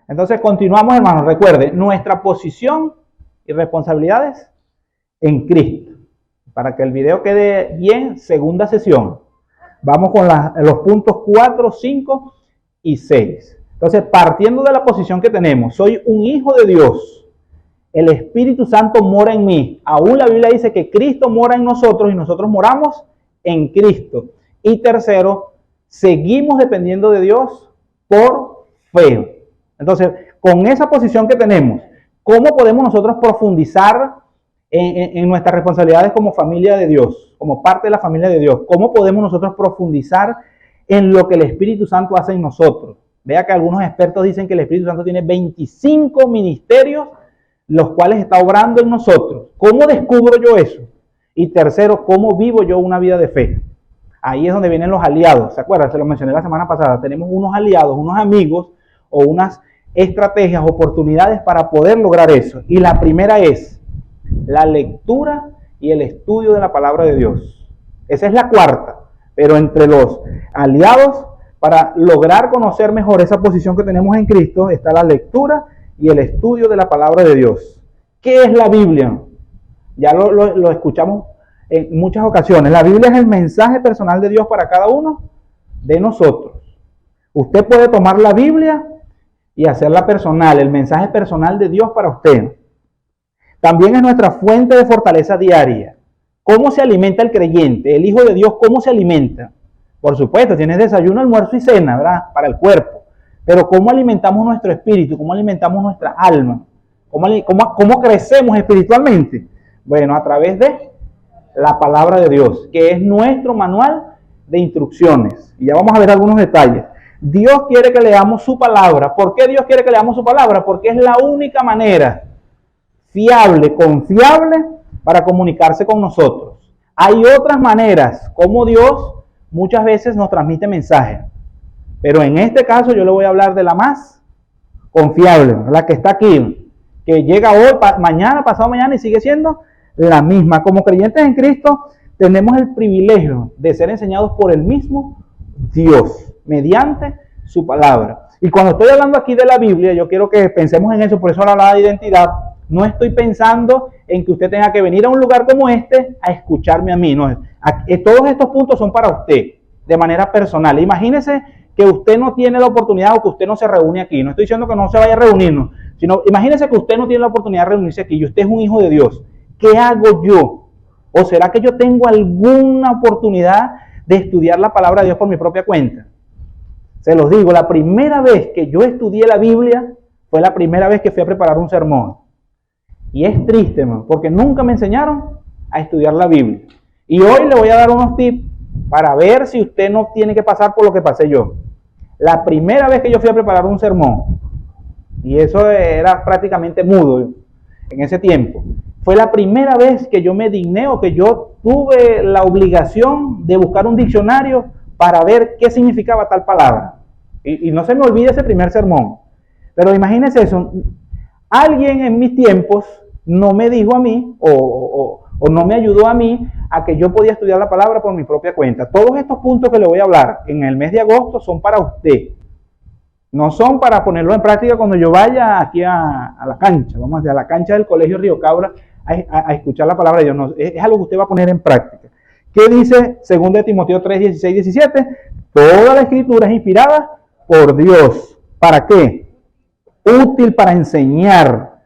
Entonces continuamos, hermanos. Recuerde, nuestra posición y responsabilidades en Cristo. Para que el video quede bien, segunda sesión. Vamos con los puntos 4, 5 y 6. Entonces, partiendo de la posición que tenemos, soy un hijo de Dios. El Espíritu Santo mora en mí. Aún la Biblia dice que Cristo mora en nosotros y nosotros moramos en Cristo. Y tercero, seguimos dependiendo de Dios por fe. Entonces, con esa posición que tenemos, ¿cómo podemos nosotros profundizar en nuestras responsabilidades como familia de Dios, como parte de la familia de Dios? ¿Cómo podemos nosotros profundizar en lo que el Espíritu Santo hace en nosotros? Vea que algunos expertos dicen que el Espíritu Santo tiene 25 ministerios, los cuales está obrando en nosotros. ¿Cómo descubro yo eso? Y tercero, ¿cómo vivo yo una vida de fe? Ahí es donde vienen los aliados. ¿Se acuerdan? Se lo mencioné la semana pasada. Tenemos unos aliados, unos amigos o unas estrategias, oportunidades para poder lograr eso. Y la primera es la lectura y el estudio de la palabra de Dios. Esa es la cuarta. Pero entre los aliados, para lograr conocer mejor esa posición que tenemos en Cristo, está la lectura y el estudio de la palabra de Dios. ¿Qué es la Biblia? Ya lo escuchamos en muchas ocasiones. La Biblia es el mensaje personal de Dios para cada uno de nosotros. Usted puede tomar la Biblia y hacerla personal, el mensaje personal de Dios para usted. También es nuestra fuente de fortaleza diaria. ¿Cómo se alimenta el creyente? El Hijo de Dios, ¿cómo se alimenta? Por supuesto, tienes desayuno, almuerzo y cena, ¿verdad? Para el cuerpo. Pero ¿cómo alimentamos nuestro espíritu? ¿Cómo alimentamos nuestra alma? ¿Cómo crecemos espiritualmente? Bueno, a través de la palabra de Dios, que es nuestro manual de instrucciones. Y ya vamos a ver algunos detalles. Dios quiere que leamos su palabra. ¿Por qué Dios quiere que leamos su palabra? Porque es la única manera fiable, confiable, para comunicarse con nosotros. Hay otras maneras como Dios muchas veces nos transmite mensajes. Pero en este caso yo le voy a hablar de la más confiable, la que está aquí, que llega hoy, mañana, pasado mañana y sigue siendo la misma. Como creyentes en Cristo tenemos el privilegio de ser enseñados por el mismo Dios, mediante su palabra. Y cuando estoy hablando aquí de la Biblia, yo quiero que pensemos en eso, por eso hablaba de identidad. No estoy pensando en que usted tenga que venir a un lugar como este a escucharme a mí. No, todos estos puntos son para usted, de manera personal. Imagínese que usted no tiene la oportunidad o que usted no se reúne aquí. No estoy diciendo que no se vaya a reunirnos, sino imagínese que usted no tiene la oportunidad de reunirse aquí y usted es un hijo de Dios. ¿Qué hago yo? ¿O será que yo tengo alguna oportunidad de estudiar la palabra de Dios por mi propia cuenta? Se los digo, la primera vez que yo estudié la Biblia fue la primera vez que fui a preparar un sermón. Y es triste, man, porque nunca me enseñaron a estudiar la Biblia. Y hoy le voy a dar unos tips para ver si usted no tiene que pasar por lo que pasé yo. La primera vez que yo fui a preparar un sermón, y eso era prácticamente mudo en ese tiempo, fue la primera vez que yo me digné o que yo tuve la obligación de buscar un diccionario para ver qué significaba tal palabra. Y no se me olvide ese primer sermón. Pero imagínense eso, alguien en mis tiempos no me dijo a mí o no me ayudó a mí a que yo podía estudiar la palabra por mi propia cuenta. Todos estos puntos que le voy a hablar en el mes de agosto son para usted. No son para ponerlo en práctica cuando yo vaya aquí a la cancha, vamos a la cancha del Colegio Río Cabra a escuchar la palabra de Dios. No, es algo que usted va a poner en práctica. ¿Qué dice 2 Timoteo 3, 16, 17? Toda la escritura es inspirada por Dios. ¿Para qué? Útil para enseñar,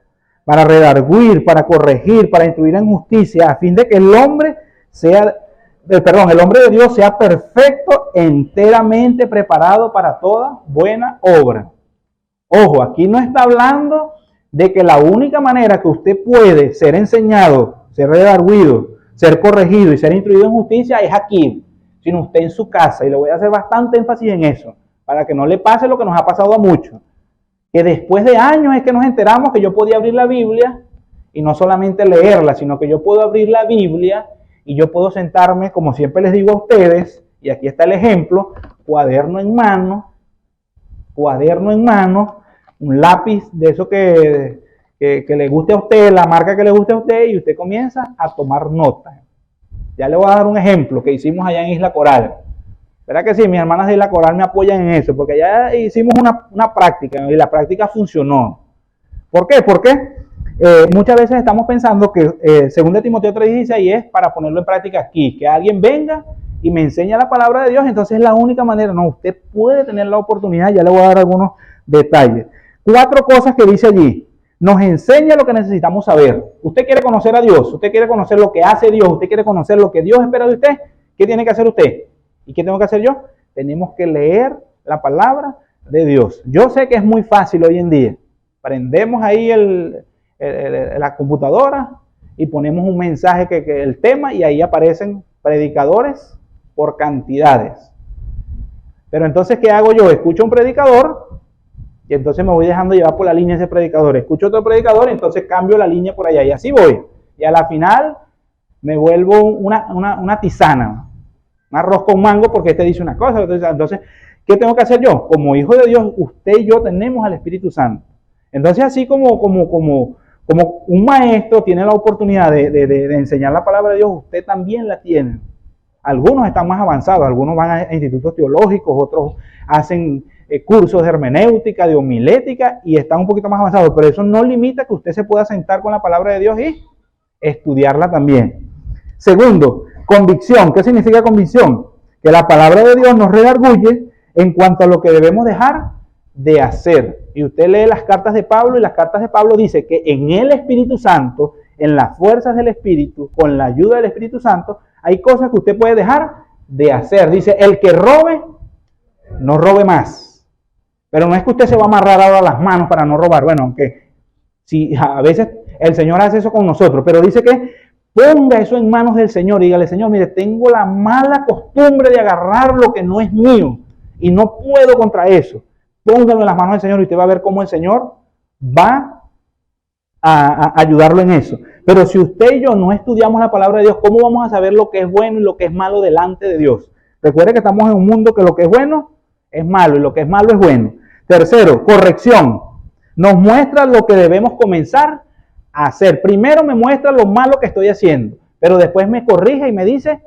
para redarguir, para corregir, para instruir en justicia, a fin de que el hombre de Dios sea perfecto, enteramente preparado para toda buena obra. Ojo, aquí no está hablando de que la única manera que usted puede ser enseñado, ser redarguido, ser corregido y ser instruido en justicia es aquí, sino usted en su casa. Y le voy a hacer bastante énfasis en eso, para que no le pase lo que nos ha pasado a muchos. Que después de años es que nos enteramos que yo podía abrir la Biblia y no solamente leerla, sino que yo puedo abrir la Biblia y yo puedo sentarme, como siempre les digo a ustedes, y aquí está el ejemplo, cuaderno en mano, un lápiz de eso que le guste a usted, la marca que le guste a usted, y usted comienza a tomar notas. Ya le voy a dar un ejemplo que hicimos allá en Isla Coral. ¿Verdad que sí? Mis hermanas de la coral me apoyan en eso, porque ya hicimos una práctica y la práctica funcionó. ¿Por qué? Porque muchas veces estamos pensando que 2 Timoteo 3:16 es para ponerlo en práctica aquí, que alguien venga y me enseña la palabra de Dios, entonces es la única manera. No, usted puede tener la oportunidad, ya le voy a dar algunos detalles. 4 cosas que dice allí. Nos enseña lo que necesitamos saber. Usted quiere conocer a Dios, usted quiere conocer lo que hace Dios, usted quiere conocer lo que Dios espera de usted. ¿Qué tiene que hacer usted? ¿Y qué tengo que hacer yo? Tenemos que leer la palabra de Dios. Yo sé que es muy fácil hoy en día. Prendemos ahí la computadora y ponemos un mensaje que el tema y ahí aparecen predicadores por cantidades. Pero entonces, ¿qué hago yo? Escucho un predicador y entonces me voy dejando llevar por la línea de ese predicador. Escucho otro predicador y entonces cambio la línea por allá y así voy. Y a la final me vuelvo una tisana, un arroz con mango porque este dice una cosa. Entonces, ¿qué tengo que hacer yo? Como hijo de Dios, usted y yo tenemos al Espíritu Santo. Entonces, así como un maestro tiene la oportunidad de enseñar la palabra de Dios, usted también la tiene. Algunos están más avanzados, algunos van a institutos teológicos, otros hacen cursos de hermenéutica, de homilética y están un poquito más avanzados, pero eso no limita que usted se pueda sentar con la palabra de Dios y estudiarla también. Segundo, convicción. ¿Qué significa convicción? Que la palabra de Dios nos redarguye en cuanto a lo que debemos dejar de hacer. Y usted lee las cartas de Pablo y las cartas de Pablo dice que en el Espíritu Santo, en las fuerzas del Espíritu, con la ayuda del Espíritu Santo, hay cosas que usted puede dejar de hacer. Dice, el que robe, no robe más. Pero no es que usted se va a amarrar ahora las manos para no robar. Bueno, aunque si a veces el Señor hace eso con nosotros, pero dice que ponga eso en manos del Señor y dígale, Señor, mire, tengo la mala costumbre de agarrar lo que no es mío y no puedo contra eso. Póngalo en las manos del Señor y usted va a ver cómo el Señor va a ayudarlo en eso. Pero si usted y yo no estudiamos la palabra de Dios, ¿cómo vamos a saber lo que es bueno y lo que es malo delante de Dios? Recuerde que estamos en un mundo que lo que es bueno es malo y lo que es malo es bueno. Tercero, corrección. Nos muestra lo que debemos comenzar a hacer. Primero me muestra lo malo que estoy haciendo, pero después me corrige y me dice,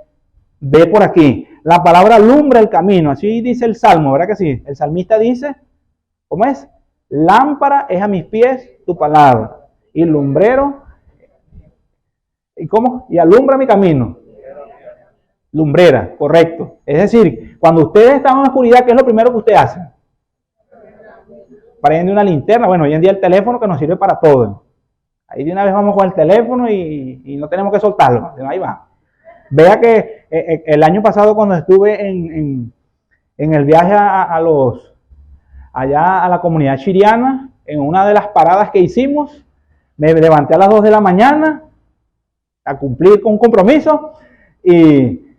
ve por aquí. La palabra alumbra el camino, así dice el Salmo, ¿verdad que sí? El salmista dice, ¿cómo es? Lámpara es a mis pies tu palabra y lumbrero, ¿y cómo? Y alumbra mi camino. Lumbrera, correcto. Es decir, cuando usted está en la oscuridad, ¿qué es lo primero que usted hace? Prende una linterna. Bueno, hoy en día el teléfono que nos sirve para todo. Ahí de una vez vamos con el teléfono y no tenemos que soltarlo. Ahí va. Vea que el año pasado cuando estuve en el viaje allá a la comunidad chiriana, en una de las paradas que hicimos, me levanté a las 2 de la mañana a cumplir con un compromiso y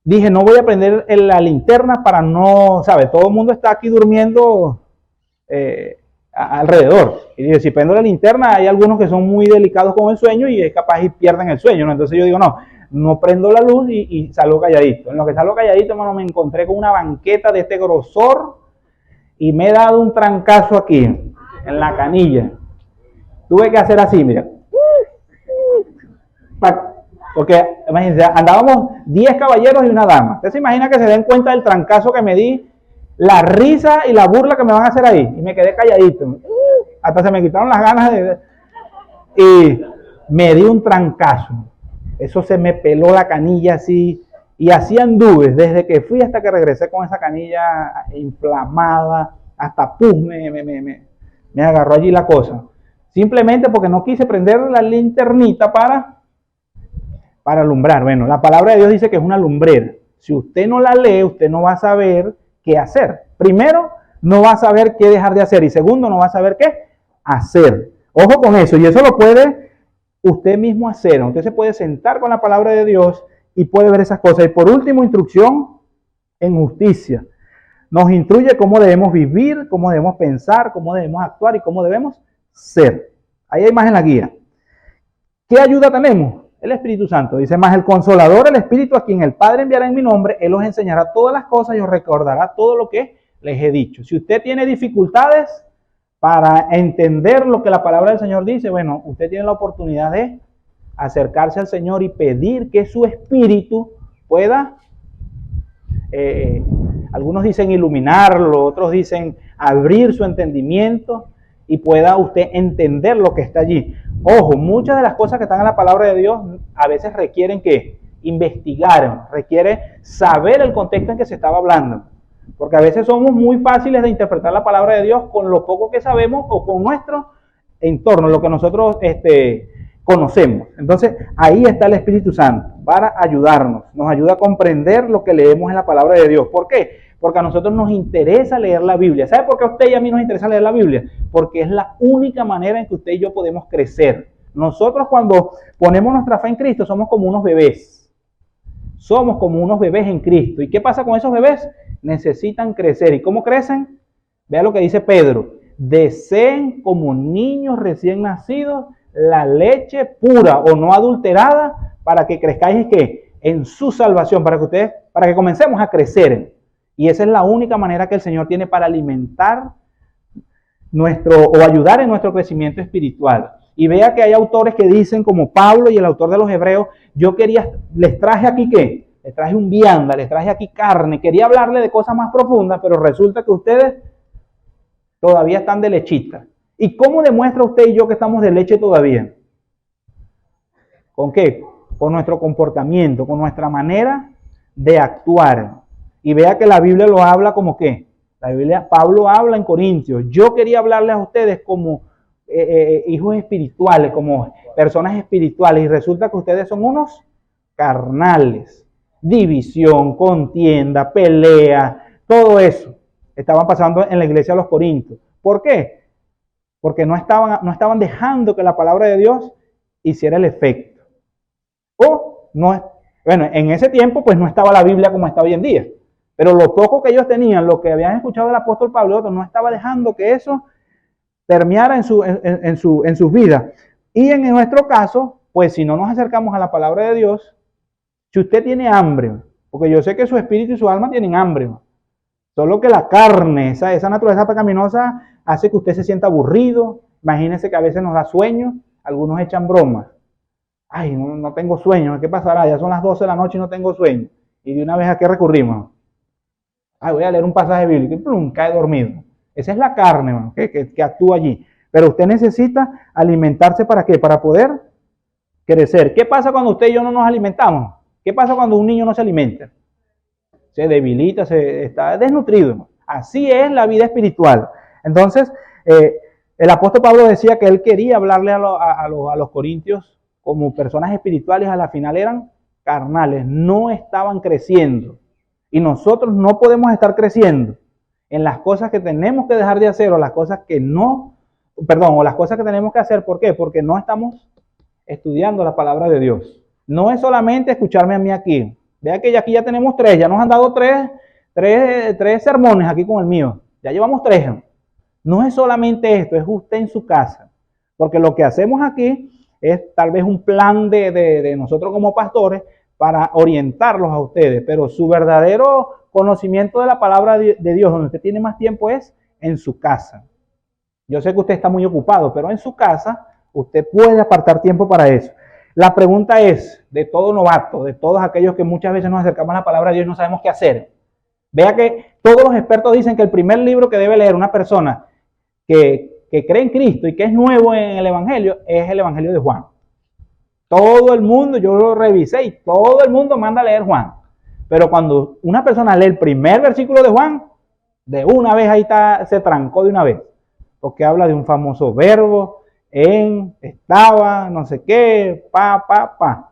dije, no voy a prender la linterna para no, ¿sabes? Todo el mundo está aquí durmiendo alrededor. Y dije, si prendo la linterna, hay algunos que son muy delicados con el sueño y es capaz y pierden el sueño, ¿no? Entonces yo digo, no prendo la luz y salgo calladito. En lo que salgo calladito, hermano, me encontré con una banqueta de este grosor y me he dado un trancazo aquí, en la canilla. Tuve que hacer así, mira. Porque, imagínense, andábamos 10 caballeros y una dama. Usted se imagina que se den cuenta del trancazo que me di, la risa y la burla que me van a hacer ahí. Y me quedé calladito. Hasta se me quitaron las ganas y me di un trancazo. Eso se me peló la canilla así. Y así anduve desde que fui hasta que regresé con esa canilla inflamada. Hasta me agarró allí la cosa. Simplemente porque no quise prender la linternita para alumbrar. Bueno, la palabra de Dios dice que es una lumbrera. Si usted no la lee, usted no va a saber qué hacer. Primero, no va a saber qué dejar de hacer. Y segundo, no va a saber qué hacer. Ojo con eso. Y eso lo puede usted mismo hacer. Usted se puede sentar con la palabra de Dios y puede ver esas cosas. Y por último, instrucción en justicia. Nos instruye cómo debemos vivir, cómo debemos pensar, cómo debemos actuar y cómo debemos ser. Ahí hay más en la guía. ¿Qué ayuda tenemos? El Espíritu Santo. Dice más, el Consolador, el Espíritu, a quien el Padre enviará en mi nombre, Él os enseñará todas las cosas y os recordará todo lo que les he dicho. Si usted tiene dificultades para entender lo que la palabra del Señor dice, bueno, usted tiene la oportunidad de acercarse al Señor y pedir que su Espíritu pueda algunos dicen iluminarlo, otros dicen abrir su entendimiento y pueda usted entender lo que está allí. Ojo, muchas de las cosas que están en la palabra de Dios a veces requieren que investigar, requiere saber el contexto en que se estaba hablando. Porque a veces somos muy fáciles de interpretar la palabra de Dios con lo poco que sabemos o con nuestro entorno, lo que nosotros conocemos. Entonces, ahí está el Espíritu Santo para ayudarnos. Nos ayuda a comprender lo que leemos en la palabra de Dios. ¿Por qué? Porque a nosotros nos interesa leer la Biblia. ¿Sabe por qué a usted y a mí nos interesa leer la Biblia? Porque es la única manera en que usted y yo podemos crecer. Nosotros cuando ponemos nuestra fe en Cristo somos como unos bebés. Somos como unos bebés en Cristo. ¿Y qué pasa con esos bebés? Necesitan crecer. ¿Y cómo crecen? Vea lo que dice Pedro. Deseen como niños recién nacidos la leche pura o no adulterada para que crezcáis ¿qué? En su salvación, para que comencemos a crecer. Y esa es la única manera que el Señor tiene para alimentar o ayudar en nuestro crecimiento espiritual. Y vea que hay autores que dicen, como Pablo y el autor de los Hebreos, les traje aquí ¿qué? Les traje un vianda, les traje aquí carne, quería hablarle de cosas más profundas, pero resulta que ustedes todavía están de lechita. ¿Y cómo demuestra usted y yo que estamos de leche todavía? ¿Con qué? Con nuestro comportamiento, con nuestra manera de actuar. Y vea que la Biblia lo habla como ¿qué? La Biblia, Pablo habla en Corintios. Yo quería hablarles a ustedes como hijos espirituales, como personas espirituales, y resulta que ustedes son unos carnales. División, contienda, pelea, todo eso estaban pasando en la iglesia de los Corintios. ¿Por qué? Porque no estaban dejando que la palabra de Dios hiciera el efecto. Bueno, en ese tiempo pues no estaba la Biblia como está hoy en día. Pero lo poco que ellos tenían, lo que habían escuchado del apóstol Pablo, no estaba dejando que eso permeara en sus vidas. Y en nuestro caso, pues si no nos acercamos a la palabra de Dios, si usted tiene hambre, porque yo sé que su espíritu y su alma tienen hambre, solo que la carne, esa naturaleza pecaminosa, hace que usted se sienta aburrido. Imagínense que a veces nos da sueño, algunos echan bromas. Ay, no tengo sueño, ¿qué pasará? Ya son las 12 de la noche y no tengo sueño. Y de una vez, ¿a qué recurrimos? Ay, voy a leer un pasaje bíblico y plum, cae dormido. Esa es la carne, que actúa allí. Pero usted necesita alimentarse ¿para qué? Para poder crecer. ¿Qué pasa cuando usted y yo no nos alimentamos? ¿Qué pasa cuando un niño no se alimenta? Se debilita, está desnutrido. Así es la vida espiritual. Entonces, el apóstol Pablo decía que él quería hablarle a los corintios como personas espirituales, a la final eran carnales, no estaban creciendo. Y nosotros no podemos estar creciendo en las cosas que tenemos que dejar de hacer o las cosas que o las cosas que tenemos que hacer. ¿Por qué? Porque no estamos estudiando la palabra de Dios. No es solamente escucharme a mí aquí. Vea que aquí ya tenemos 3, ya nos han dado tres sermones aquí con el mío. Ya llevamos 3. No es solamente esto, es usted en su casa. Porque lo que hacemos aquí es tal vez un plan de nosotros como pastores para orientarlos a ustedes. Pero su verdadero conocimiento de la palabra de Dios, donde usted tiene más tiempo, es en su casa. Yo sé que usted está muy ocupado, pero en su casa usted puede apartar tiempo para eso. La pregunta es, de todo novato, de todos aquellos que muchas veces nos acercamos a la palabra de Dios y no sabemos qué hacer. Vea que todos los expertos dicen que el primer libro que debe leer una persona que cree en Cristo y que es nuevo en el Evangelio es el Evangelio de Juan. Todo el mundo, yo lo revisé y todo el mundo manda a leer Juan. Pero cuando una persona lee el primer versículo de Juan, de una vez ahí se trancó de una vez. Porque habla de un famoso verbo, estaba, no sé qué, pa.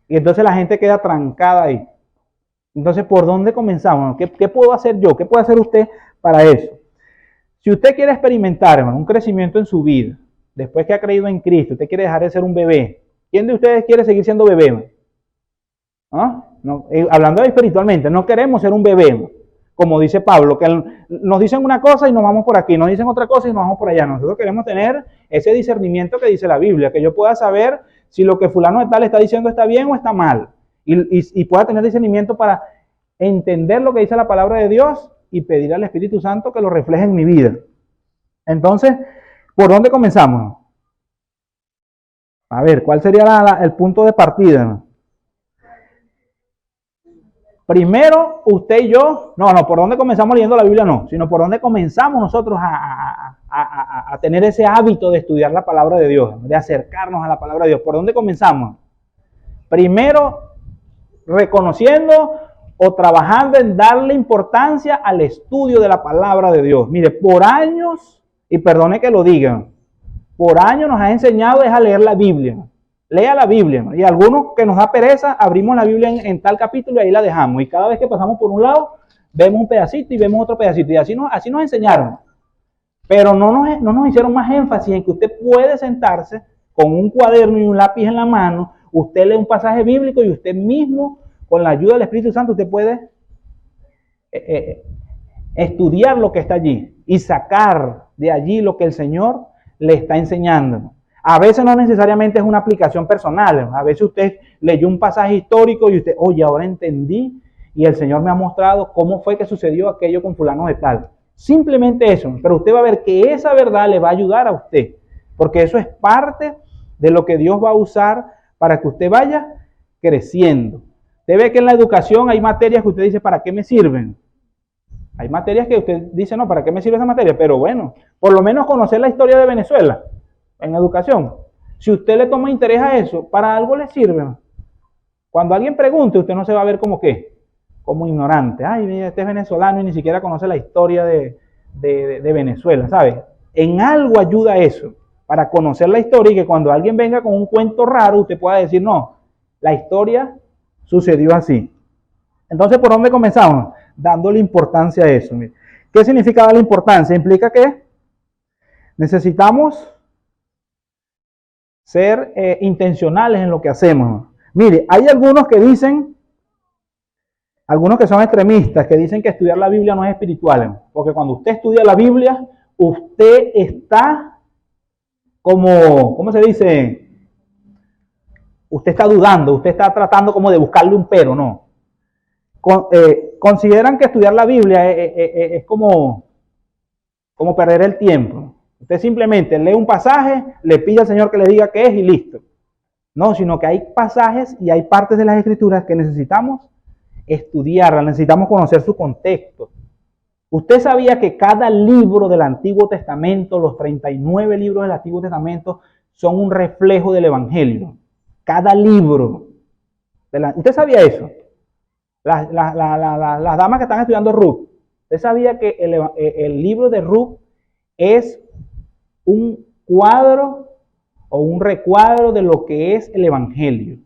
Y entonces la gente queda trancada ahí. Entonces, ¿por dónde comenzamos? ¿Qué puedo hacer yo? ¿Qué puede hacer usted para eso? Si usted quiere experimentar, hermano, un crecimiento en su vida, después que ha creído en Cristo, usted quiere dejar de ser un bebé. ¿Quién de ustedes quiere seguir siendo bebé? ¿Ah? No, hablando espiritualmente, no queremos ser un bebé. Como dice Pablo, que nos dicen una cosa y nos vamos por aquí, nos dicen otra cosa y nos vamos por allá. Nosotros queremos tener ese discernimiento que dice la Biblia, que yo pueda saber si lo que fulano de tal está diciendo está bien o está mal. Y pueda tener discernimiento para entender lo que dice la palabra de Dios y pedir al Espíritu Santo que lo refleje en mi vida. Entonces, ¿por dónde comenzamos? A ver, ¿cuál sería el punto de partida? Primero, usted y yo, no, ¿por dónde comenzamos leyendo la Biblia? No, sino por dónde comenzamos nosotros a tener ese hábito de estudiar la palabra de Dios, de acercarnos a la palabra de Dios. ¿Por dónde comenzamos? Primero, reconociendo o trabajando en darle importancia al estudio de la palabra de Dios. Mire, por años, y perdone que lo digan, por años nos ha enseñado es a leer la Biblia. Lea la Biblia. Y algunos que nos da pereza, abrimos la Biblia en tal capítulo y ahí la dejamos. Y cada vez que pasamos por un lado, vemos un pedacito y vemos otro pedacito. Y así nos enseñaron. Pero no nos hicieron más énfasis en que usted puede sentarse con un cuaderno y un lápiz en la mano, usted lee un pasaje bíblico y usted mismo, con la ayuda del Espíritu Santo, usted puede estudiar lo que está allí y sacar de allí lo que el Señor le está enseñando. A veces no necesariamente es una aplicación personal. A veces usted leyó un pasaje histórico y usted, oye, ahora entendí y el Señor me ha mostrado cómo fue que sucedió aquello con fulano de tal. Simplemente eso. Pero usted va a ver que esa verdad le va a ayudar a usted. Porque eso es parte de lo que Dios va a usar para que usted vaya creciendo. Usted ve que en la educación hay materias que usted dice, ¿para qué me sirven? Hay materias que usted dice, no, ¿para qué me sirve esa materia? Pero bueno, por lo menos conocer la historia de Venezuela en educación. Si usted le toma interés a eso, para algo le sirve. Cuando alguien pregunte, usted no se va a ver como qué, como ignorante. Ay, mira, este es venezolano y ni siquiera conoce la historia de Venezuela, ¿sabe? En algo ayuda eso, para conocer la historia y que cuando alguien venga con un cuento raro, usted pueda decir, no, la historia sucedió así. Entonces, ¿por dónde comenzamos? Dándole importancia a eso. ¿Qué significa darle importancia? Implica que necesitamos ser intencionales en lo que hacemos. Mire, hay algunos que dicen, algunos que son extremistas, que dicen que estudiar la Biblia no es espiritual, porque cuando usted estudia la Biblia, usted está como, ¿cómo se dice? Usted está dudando, usted está tratando como de buscarle un pero, no. Consideran que estudiar la Biblia es como perder el tiempo. Usted simplemente lee un pasaje, le pide al Señor que le diga qué es y listo. No, sino que hay pasajes y hay partes de las Escrituras que necesitamos estudiarlas, necesitamos conocer su contexto. Usted sabía que cada libro del Antiguo Testamento, los 39 libros del Antiguo Testamento, son un reflejo del Evangelio. Cada libro. ¿Usted sabía eso? Las damas que están estudiando Ruth, ¿usted sabía que el libro de Ruth es un cuadro o un recuadro de lo que es el Evangelio?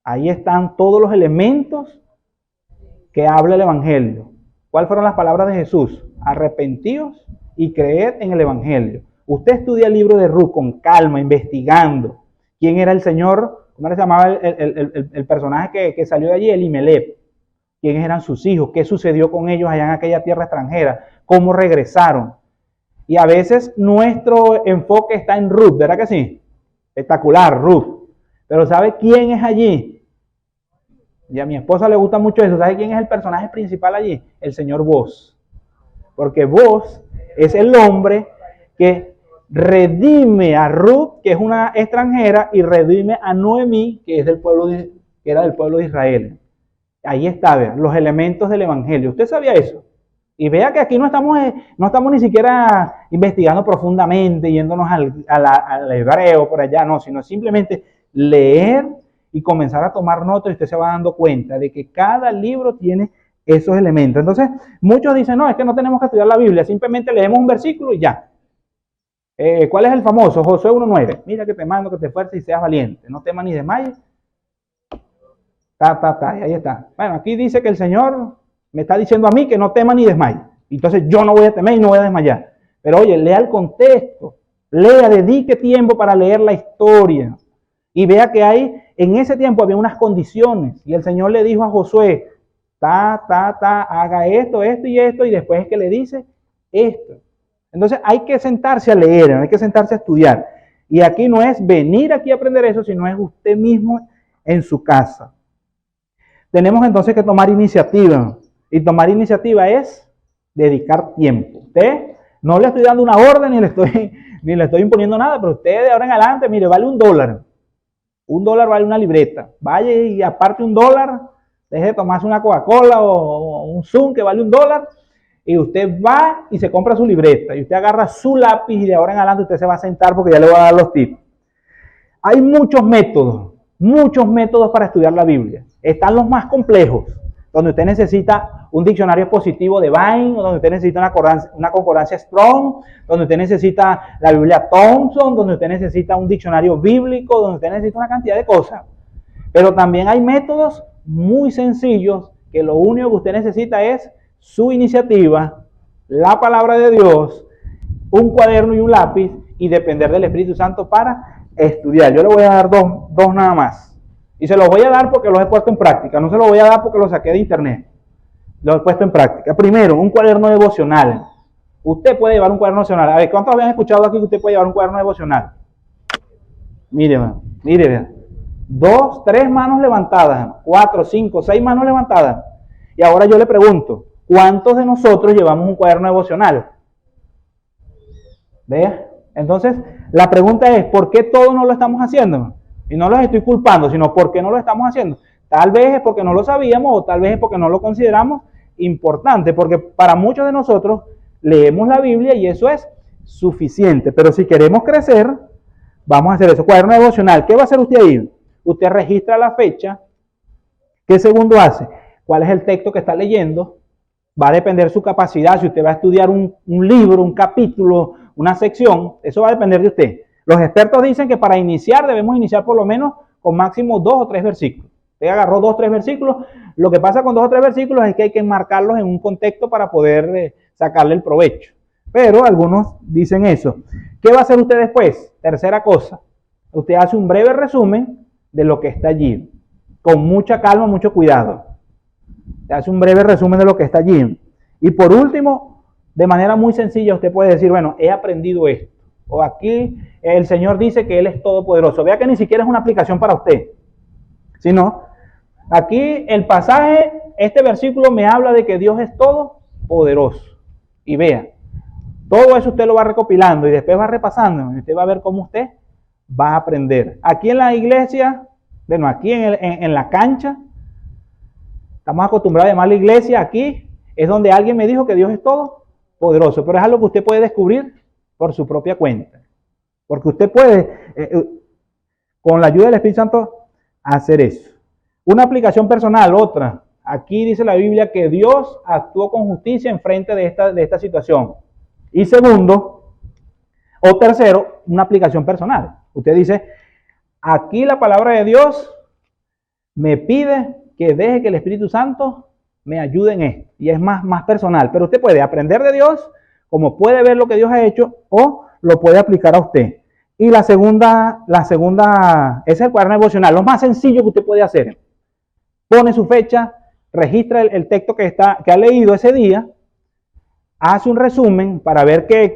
Ahí están todos los elementos que habla el Evangelio. ¿Cuáles fueron las palabras de Jesús? Arrepentíos y creed en el Evangelio. Usted estudia el libro de Ruth con calma, investigando quién era el Señor, cómo se llamaba el personaje que salió de allí, Elimelech, quiénes eran sus hijos, qué sucedió con ellos allá en aquella tierra extranjera, cómo regresaron. Y a veces nuestro enfoque está en Ruth, ¿verdad que sí? Espectacular, Ruth. Pero ¿sabe quién es allí? Y a mi esposa le gusta mucho eso. ¿Sabe quién es el personaje principal allí? El señor Boaz. Porque Boaz es el hombre que redime a Ruth, que es una extranjera, y redime a Noemí, que es que era del pueblo de Israel. Ahí está, vean, los elementos del Evangelio. ¿Usted sabía eso? Y vea que aquí no estamos ni siquiera investigando profundamente, yéndonos al hebreo por allá, no, sino simplemente leer y comenzar a tomar notas y usted se va dando cuenta de que cada libro tiene esos elementos. Entonces, muchos dicen, no, es que no tenemos que estudiar la Biblia, simplemente leemos un versículo y ya. ¿Cuál es el famoso? Josué 1:9. Mira que te mando que te esfuerces y seas valiente, no temas ni desmayes. Y ahí está. Bueno, aquí dice que el Señor me está diciendo a mí que no tema ni desmaye. Entonces yo no voy a temer y no voy a desmayar. Pero oye, lea el contexto. Lea, dedique tiempo para leer la historia. Y vea que en ese tiempo había unas condiciones. Y el Señor le dijo a Josué, haga esto y esto. Y después es que le dice esto. Entonces hay que sentarse a leer, hay que sentarse a estudiar. Y aquí no es venir aquí a aprender eso, sino es usted mismo en su casa. Tenemos entonces que tomar iniciativa. Y tomar iniciativa es dedicar tiempo. Usted, no le estoy dando una orden ni le estoy imponiendo nada, pero usted de ahora en adelante, mire, vale $1. $1 vale una libreta. Vaya y aparte $1 Deje de tomarse una Coca-Cola o un Zoom que vale $1 y usted va y se compra su libreta y usted agarra su lápiz y de ahora en adelante usted se va a sentar porque ya le voy a dar los tips. Hay muchos métodos para estudiar la Biblia. Están los más complejos, donde usted necesita un diccionario expositivo de Vine, donde usted necesita una concordancia Strong, donde usted necesita la Biblia Thompson, donde usted necesita un diccionario bíblico, donde usted necesita una cantidad de cosas. Pero también hay métodos muy sencillos que lo único que usted necesita es su iniciativa, la palabra de Dios, un cuaderno y un lápiz y depender del Espíritu Santo para estudiar. Yo le voy a dar dos nada más. Y se los voy a dar porque los he puesto en práctica. No se los voy a dar porque los saqué de internet. Los he puesto en práctica. Primero, un cuaderno devocional. Usted puede llevar un cuaderno devocional. A ver, ¿cuántos habían escuchado aquí que usted puede llevar un cuaderno devocional? Mire. 2, 3 manos levantadas. 4, 5, 6 manos levantadas. Y ahora yo le pregunto, ¿cuántos de nosotros llevamos un cuaderno devocional? ¿Vea? Entonces, la pregunta es, ¿por qué todos no lo estamos haciendo? Y no los estoy culpando, sino ¿por qué no lo estamos haciendo? Tal vez es porque no lo sabíamos o tal vez es porque no lo consideramos importante, porque para muchos de nosotros leemos la Biblia y eso es suficiente. Pero si queremos crecer, vamos a hacer eso. Cuaderno devocional, ¿qué va a hacer usted ahí? Usted registra la fecha. ¿Qué segundo hace? ¿Cuál es el texto que está leyendo? Va a depender de su capacidad. Si usted va a estudiar un libro, un capítulo, una sección, eso va a depender de usted. Los expertos dicen que para iniciar debemos iniciar por lo menos con máximo 2 o 3 versículos. Usted agarró 2 o 3 versículos. Lo que pasa con 2 o 3 versículos es que hay que enmarcarlos en un contexto para poder sacarle el provecho. Pero algunos dicen eso. ¿Qué va a hacer usted después? Tercera cosa. Usted hace un breve resumen de lo que está allí. Con mucha calma, mucho cuidado. Usted hace un breve resumen de lo que está allí. Y por último, de manera muy sencilla, usted puede decir, bueno, he aprendido esto. O aquí el Señor dice que Él es todopoderoso. Vea que ni siquiera es una aplicación para usted. Sino, aquí el pasaje, este versículo me habla de que Dios es todopoderoso. Y vea, todo eso usted lo va recopilando y después va repasando. Y usted va a ver cómo usted va a aprender. Aquí en la iglesia, bueno, aquí en la cancha, estamos acostumbrados a llamar la iglesia, aquí es donde alguien me dijo que Dios es todopoderoso. Pero es algo que usted puede descubrir por su propia cuenta. Porque usted puede, con la ayuda del Espíritu Santo, hacer eso. Una aplicación personal, otra. Aquí dice la Biblia que Dios actuó con justicia en frente de esta situación. Y segundo, o tercero, una aplicación personal. Usted dice, aquí la palabra de Dios me pide que deje que el Espíritu Santo me ayude en esto. Y es más personal. Pero usted puede aprender de Dios, como puede ver lo que Dios ha hecho, o lo puede aplicar a usted. Y la segunda, es el cuaderno devocional. Lo más sencillo que usted puede hacer. Pone su fecha, registra el texto que ha leído ese día, hace un resumen para ver qué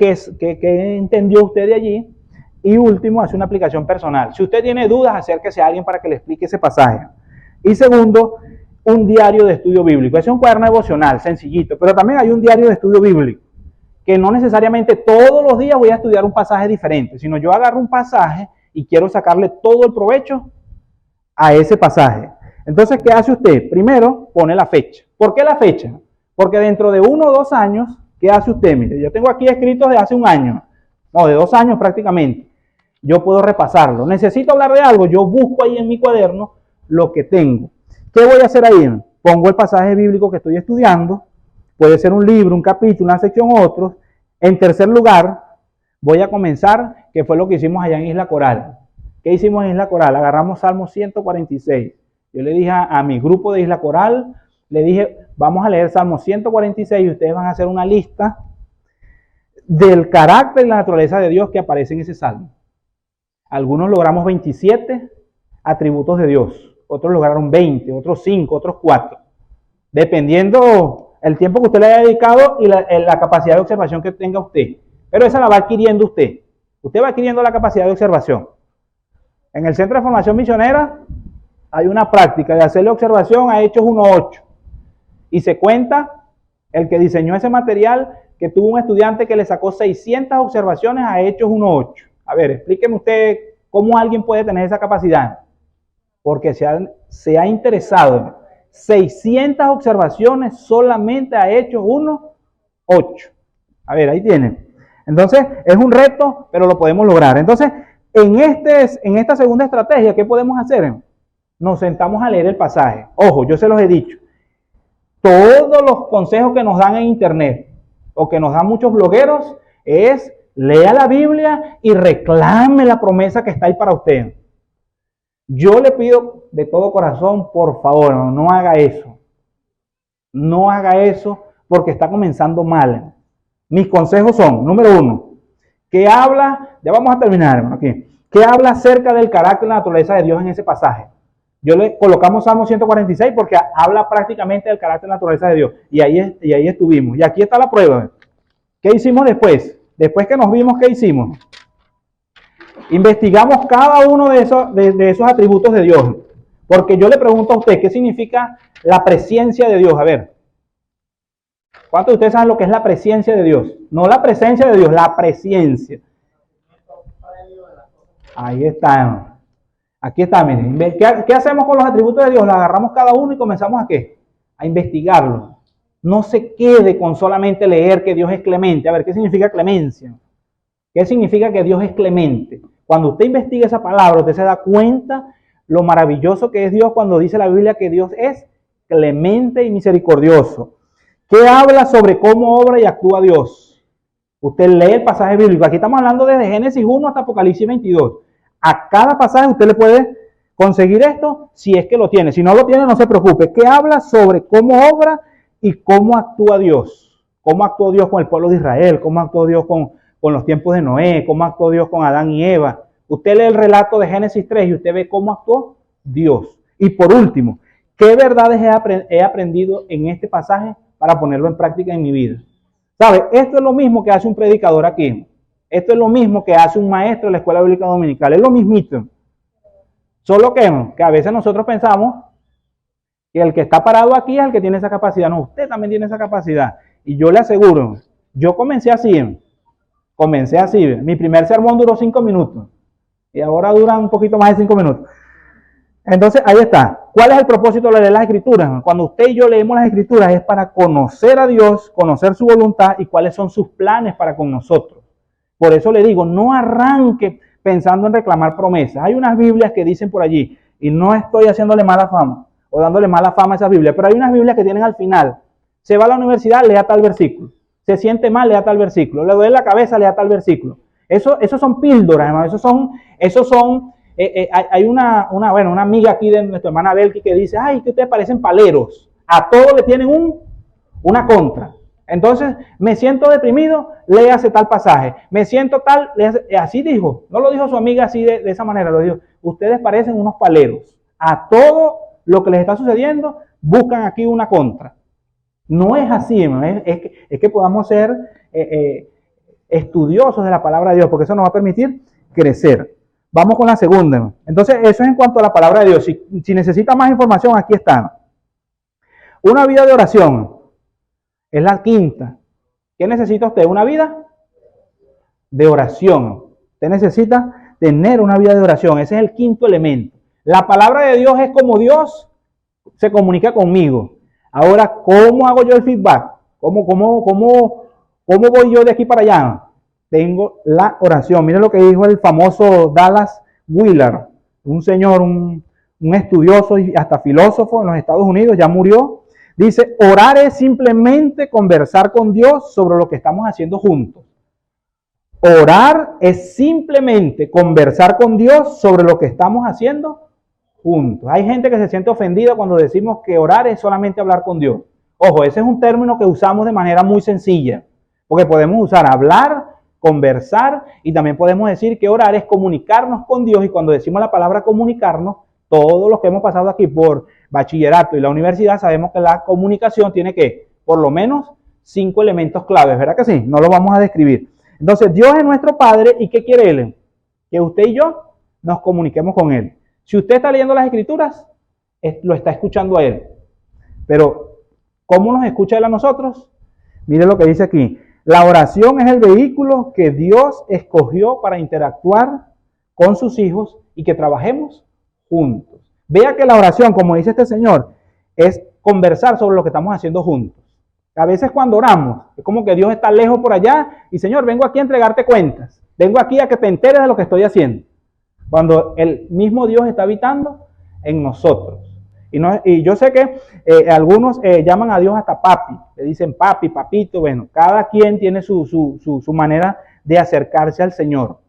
entendió usted de allí, y último, hace una aplicación personal. Si usted tiene dudas, acérquese a alguien para que le explique ese pasaje. Y segundo, un diario de estudio bíblico. Ese es un cuaderno devocional, sencillito, pero también hay un diario de estudio bíblico, que no necesariamente todos los días voy a estudiar un pasaje diferente, sino yo agarro un pasaje y quiero sacarle todo el provecho a ese pasaje. Entonces, ¿qué hace usted? Primero, pone la fecha. ¿Por qué la fecha? Porque dentro de 1 o 2 años, ¿qué hace usted? Mire, yo tengo aquí escritos de hace un año, no, de 2 años prácticamente. Yo puedo repasarlo. Necesito hablar de algo, yo busco ahí en mi cuaderno lo que tengo. ¿Qué voy a hacer ahí? Pongo el pasaje bíblico que estoy estudiando. Puede ser un libro, un capítulo, una sección, otro. En tercer lugar, voy a comenzar, que fue lo que hicimos allá en Isla Coral. ¿Qué hicimos en Isla Coral? Agarramos Salmo 146. Yo le dije a mi grupo de Isla Coral, le dije, vamos a leer Salmo 146 y ustedes van a hacer una lista del carácter y la naturaleza de Dios que aparece en ese salmo. Algunos logramos 27 atributos de Dios, otros lograron 20, otros 5, otros 4. Dependiendo el tiempo que usted le haya dedicado y la capacidad de observación que tenga usted. Pero esa la va adquiriendo usted. Usted va adquiriendo la capacidad de observación. En el Centro de Formación Misionera hay una práctica de hacerle observación a Hechos 1:8. Y se cuenta el que diseñó ese material que tuvo un estudiante que le sacó 600 observaciones a Hechos 1:8. A ver, explíqueme usted cómo alguien puede tener esa capacidad. Porque se ha interesado, 600 observaciones solamente a Hechos 1, 8. A ver, ahí tienen. Entonces, es un reto, pero lo podemos lograr. Entonces, en esta segunda estrategia, ¿qué podemos hacer? Nos sentamos a leer el pasaje. Ojo, yo se los he dicho. Todos los consejos que nos dan en internet o que nos dan muchos blogueros es lea la Biblia y reclame la promesa que está ahí para usted. Yo le pido de todo corazón, por favor, no haga eso. No haga eso porque está comenzando mal. Mis consejos son, número 1, que habla, ya vamos a terminar, hermano, aquí, que habla acerca del carácter y la naturaleza de Dios en ese pasaje. Yo le colocamos Salmo 146 porque habla prácticamente del carácter y la naturaleza de Dios. Y ahí estuvimos. Y aquí está la prueba. ¿Qué hicimos después? Después que nos vimos, ¿qué hicimos? Investigamos cada uno de esos atributos de Dios. Porque yo le pregunto a usted, ¿qué significa la presencia de Dios? A ver. ¿Cuántos de ustedes saben lo que es la presencia de Dios? No la presencia de Dios, la presencia. Ahí está. Aquí está, miren. ¿Qué hacemos con los atributos de Dios? Los agarramos cada uno y comenzamos a ¿qué? A investigarlo. No se quede con solamente leer que Dios es clemente. A ver, ¿qué significa clemencia? ¿Qué significa que Dios es clemente? Cuando usted investiga esa palabra, usted se da cuenta lo maravilloso que es Dios cuando dice la Biblia que Dios es clemente y misericordioso. ¿Qué habla sobre cómo obra y actúa Dios? Usted lee el pasaje bíblico. Aquí estamos hablando desde Génesis 1 hasta Apocalipsis 22. A cada pasaje usted le puede conseguir esto si es que lo tiene. Si no lo tiene, no se preocupe. ¿Qué habla sobre cómo obra y cómo actúa Dios? ¿Cómo actuó Dios con el pueblo de Israel? ¿Cómo actuó Dios con los tiempos de Noé? ¿Cómo actuó Dios con Adán y Eva? Usted lee el relato de Génesis 3 y usted ve cómo actuó Dios. Y por último, ¿qué verdades he aprendido en este pasaje para ponerlo en práctica en mi vida? ¿Sabe? Esto es lo mismo que hace un predicador aquí. Esto es lo mismo que hace un maestro en la escuela bíblica dominical. Es lo mismito. Solo que a veces nosotros pensamos que el que está parado aquí es el que tiene esa capacidad. No, usted también tiene esa capacidad. Y yo le aseguro, yo comencé así. Mi primer sermón duró 5 minutos. Y ahora dura un poquito más de 5 minutos. Entonces, ahí está. ¿Cuál es el propósito de leer las Escrituras? Cuando usted y yo leemos las Escrituras es para conocer a Dios, conocer su voluntad y cuáles son sus planes para con nosotros. Por eso le digo, no arranque pensando en reclamar promesas. Hay unas Biblias que dicen por allí, y no estoy haciéndole mala fama o dándole mala fama a esas Biblias, pero hay unas Biblias que tienen al final. Se va a la universidad, lea tal versículo. Se siente mal, lea tal versículo. Le duele la cabeza, lea tal versículo. Esos son píldoras, hermano. Hay una amiga aquí de nuestra hermana Belki que dice, ay, que ustedes parecen paleros. A todos le tienen una contra. Entonces, me siento deprimido, léase tal pasaje. Me siento tal, léase, así dijo. No lo dijo su amiga así de esa manera, lo dijo. Ustedes parecen unos paleros. A todo lo que les está sucediendo, buscan aquí una contra. No es así, hermano. Es que podamos ser estudiosos de la palabra de Dios, porque eso nos va a permitir crecer. Vamos con la segunda. Entonces, eso es en cuanto a la palabra de Dios. Si necesita más información, aquí está. Una vida de oración. Es la quinta. ¿Qué necesita usted? Una vida de oración. Usted necesita tener una vida de oración. Ese es el quinto elemento. La palabra de Dios es como Dios se comunica conmigo. Ahora, ¿cómo hago yo el feedback? ¿Cómo voy yo de aquí para allá? Tengo la oración. Miren lo que dijo el famoso Dallas Willard, un señor, un estudioso y hasta filósofo en los Estados Unidos, ya murió. Dice, orar es simplemente conversar con Dios sobre lo que estamos haciendo juntos. Orar es simplemente conversar con Dios sobre lo que estamos haciendo juntos. Hay gente que se siente ofendida cuando decimos que orar es solamente hablar con Dios. Ojo, ese es un término que usamos de manera muy sencilla, porque podemos usar hablar, conversar, y también podemos decir que orar es comunicarnos con Dios, y cuando decimos la palabra comunicarnos, todos los que hemos pasado aquí por bachillerato y la universidad sabemos que la comunicación tiene que, por lo menos, 5 elementos claves, ¿verdad que sí? No los vamos a describir. Entonces, Dios es nuestro Padre, ¿y qué quiere Él? Que usted y yo nos comuniquemos con Él. Si usted está leyendo las Escrituras, lo está escuchando a Él. Pero, ¿cómo nos escucha Él a nosotros? Mire lo que dice aquí. La oración es el vehículo que Dios escogió para interactuar con sus hijos y que trabajemos juntos. Vea que la oración, como dice este señor, es conversar sobre lo que estamos haciendo juntos. A veces cuando oramos, es como que Dios está lejos por allá y Señor, vengo aquí a entregarte cuentas. Vengo aquí a que te enteres de lo que estoy haciendo. Cuando el mismo Dios está habitando en nosotros. Y yo sé que algunos llaman a Dios hasta papi. Le dicen papi, papito. Bueno, cada quien tiene su manera de acercarse al Señor.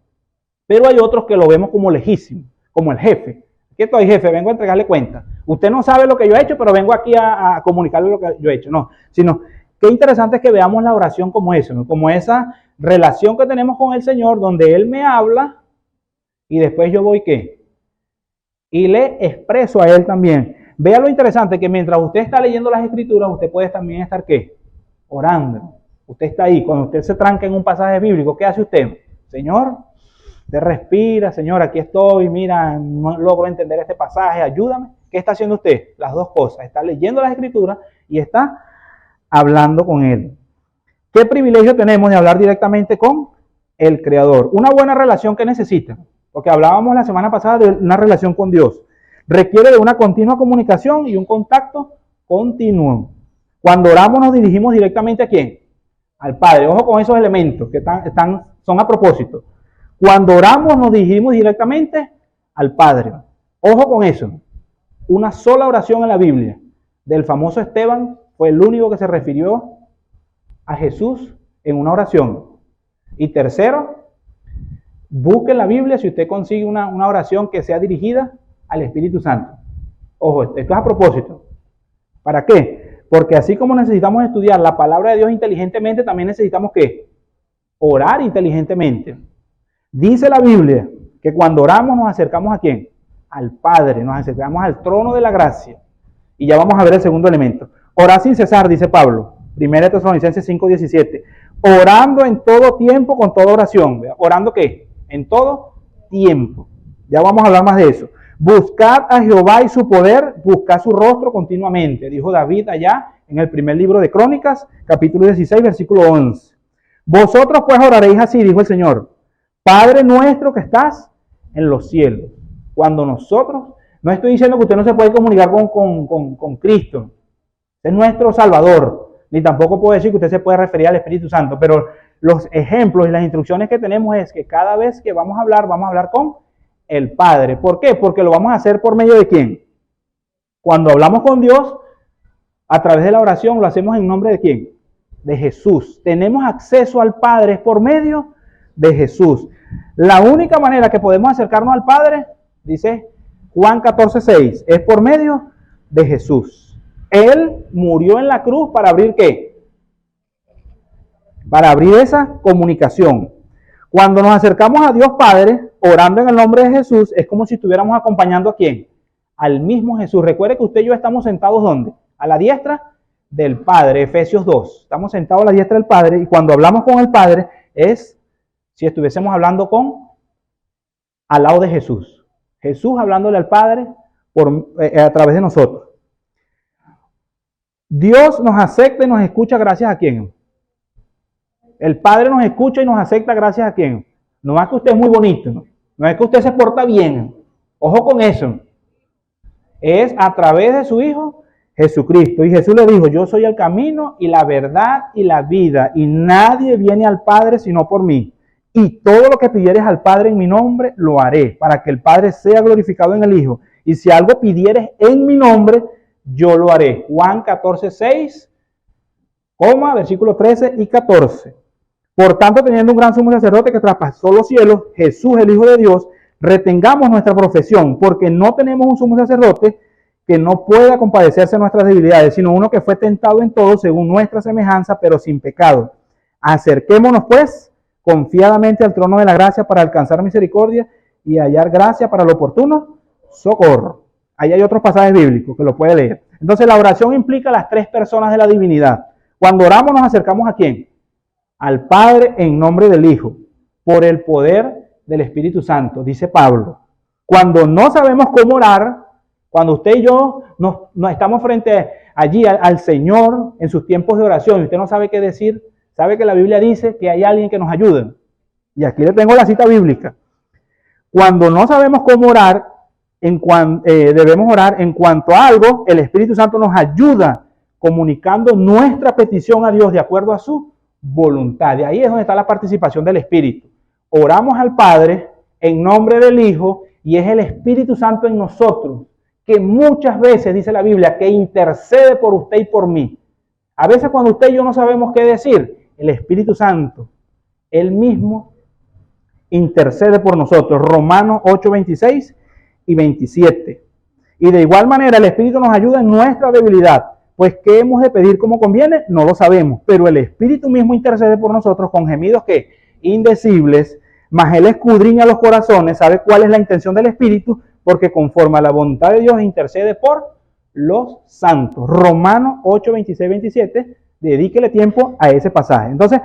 Pero hay otros que lo vemos como lejísimo, como el jefe. Aquí estoy, jefe, vengo a entregarle cuentas. Usted no sabe lo que yo he hecho, pero vengo aquí a comunicarle lo que yo he hecho. No, sino qué interesante es que veamos la oración como eso, ¿no? Como esa relación que tenemos con el Señor, donde Él me habla y después yo voy, ¿qué? Y le expreso a Él también. Vea lo interesante que mientras usted está leyendo las Escrituras, usted puede también estar, ¿qué? Orando. Usted está ahí. Cuando usted se tranca en un pasaje bíblico, ¿qué hace usted? Señor, usted respira, Señor, aquí estoy, mira, no logro entender este pasaje, ayúdame. ¿Qué está haciendo usted? Las dos cosas. Está leyendo las Escrituras y está hablando con Él. ¿Qué privilegio tenemos de hablar directamente con el Creador? Una buena relación que necesita, porque hablábamos la semana pasada de una relación con Dios. Requiere de una continua comunicación y un contacto continuo. Cuando oramos nos dirigimos directamente ¿a quién? Al Padre. Ojo con esos elementos que son a propósito. Cuando oramos nos dirigimos directamente al Padre. Ojo con eso. Una sola oración en la Biblia del famoso Esteban fue el único que se refirió a Jesús en una oración. Y tercero, busque en la Biblia si usted consigue una oración que sea dirigida al Espíritu Santo. Ojo, esto es a propósito. ¿Para qué? Porque así como necesitamos estudiar la palabra de Dios inteligentemente, también necesitamos ¿qué? Orar inteligentemente. Dice la Biblia que cuando oramos nos acercamos ¿a quién? Al Padre, nos acercamos al trono de la gracia. Y ya vamos a ver el segundo elemento. Orar sin cesar, dice Pablo. 1 Tesalonicenses 5:17. Orando en todo tiempo con toda oración. ¿Orando qué? En todo tiempo. Ya vamos a hablar más de eso. Buscad a Jehová y su poder, buscad su rostro continuamente, dijo David allá en el primer libro de Crónicas, capítulo 16, versículo 11. Vosotros pues oraréis así, dijo el Señor, Padre nuestro que estás en los cielos. Cuando nosotros, no estoy diciendo que usted no se puede comunicar con Cristo, es nuestro Salvador, ni tampoco puedo decir que usted se puede referir al Espíritu Santo, pero los ejemplos y las instrucciones que tenemos es que cada vez que vamos a hablar con el Padre. ¿Por qué? Porque lo vamos a hacer por medio de ¿quién? Cuando hablamos con Dios, a través de la oración, lo hacemos en nombre de ¿quién? De Jesús. Tenemos acceso al Padre por medio de Jesús. La única manera que podemos acercarnos al Padre, dice Juan 14:6, es por medio de Jesús. Él murió en la cruz para abrir ¿qué? Para abrir esa comunicación. Cuando nos acercamos a Dios Padre, orando en el nombre de Jesús, es como si estuviéramos acompañando ¿a quién? Al mismo Jesús. Recuerde que usted y yo estamos sentados ¿dónde? A la diestra del Padre, Efesios 2. Estamos sentados a la diestra del Padre y cuando hablamos con el Padre es si estuviésemos hablando al lado de Jesús. Jesús hablándole al Padre a través de nosotros. Dios nos acepta y nos escucha gracias ¿a quién? El Padre nos escucha y nos acepta gracias ¿a quién? No es que usted es muy bonito, no es que usted se porta bien. Ojo con eso. Es a través de su Hijo Jesucristo. Y Jesús le dijo, yo soy el camino y la verdad y la vida. Y nadie viene al Padre sino por mí. Y todo lo que pidieres al Padre en mi nombre, lo haré, para que el Padre sea glorificado en el Hijo. Y si algo pidieres en mi nombre, yo lo haré. Juan 14:6, versículos 13 y 14. Por tanto, teniendo un gran sumo sacerdote que traspasó los cielos, Jesús, el Hijo de Dios, retengamos nuestra profesión, porque no tenemos un sumo sacerdote que no pueda compadecerse de nuestras debilidades, sino uno que fue tentado en todo según nuestra semejanza, pero sin pecado. Acerquémonos, pues, confiadamente al trono de la gracia para alcanzar misericordia y hallar gracia para lo oportuno socorro. Ahí hay otros pasajes bíblicos que lo puede leer. Entonces, la oración implica las tres personas de la divinidad. Cuando oramos nos acercamos ¿a quién? Al Padre en nombre del Hijo, por el poder del Espíritu Santo, dice Pablo. Cuando no sabemos cómo orar, cuando usted y yo nos estamos frente allí al Señor en sus tiempos de oración y usted no sabe qué decir, sabe que la Biblia dice que hay alguien que nos ayude. Y aquí le tengo la cita bíblica. Cuando no sabemos cómo orar, debemos orar en cuanto a algo, el Espíritu Santo nos ayuda comunicando nuestra petición a Dios de acuerdo a su voluntad. Y ahí es donde está la participación del Espíritu. Oramos al Padre en nombre del Hijo y es el Espíritu Santo en nosotros que muchas veces, dice la Biblia, que intercede por usted y por mí. A veces cuando usted y yo no sabemos qué decir, el Espíritu Santo, Él mismo, intercede por nosotros. Romanos 8, 26 y 27. Y de igual manera el Espíritu nos ayuda en nuestra debilidad. Pues ¿qué hemos de pedir como conviene? No lo sabemos. Pero el Espíritu mismo intercede por nosotros con gemidos que indecibles, mas Él escudriña los corazones, sabe cuál es la intención del Espíritu, porque conforme a la voluntad de Dios intercede por los santos. Romanos 8, 26, 27. Dedíquele tiempo a ese pasaje. Entonces,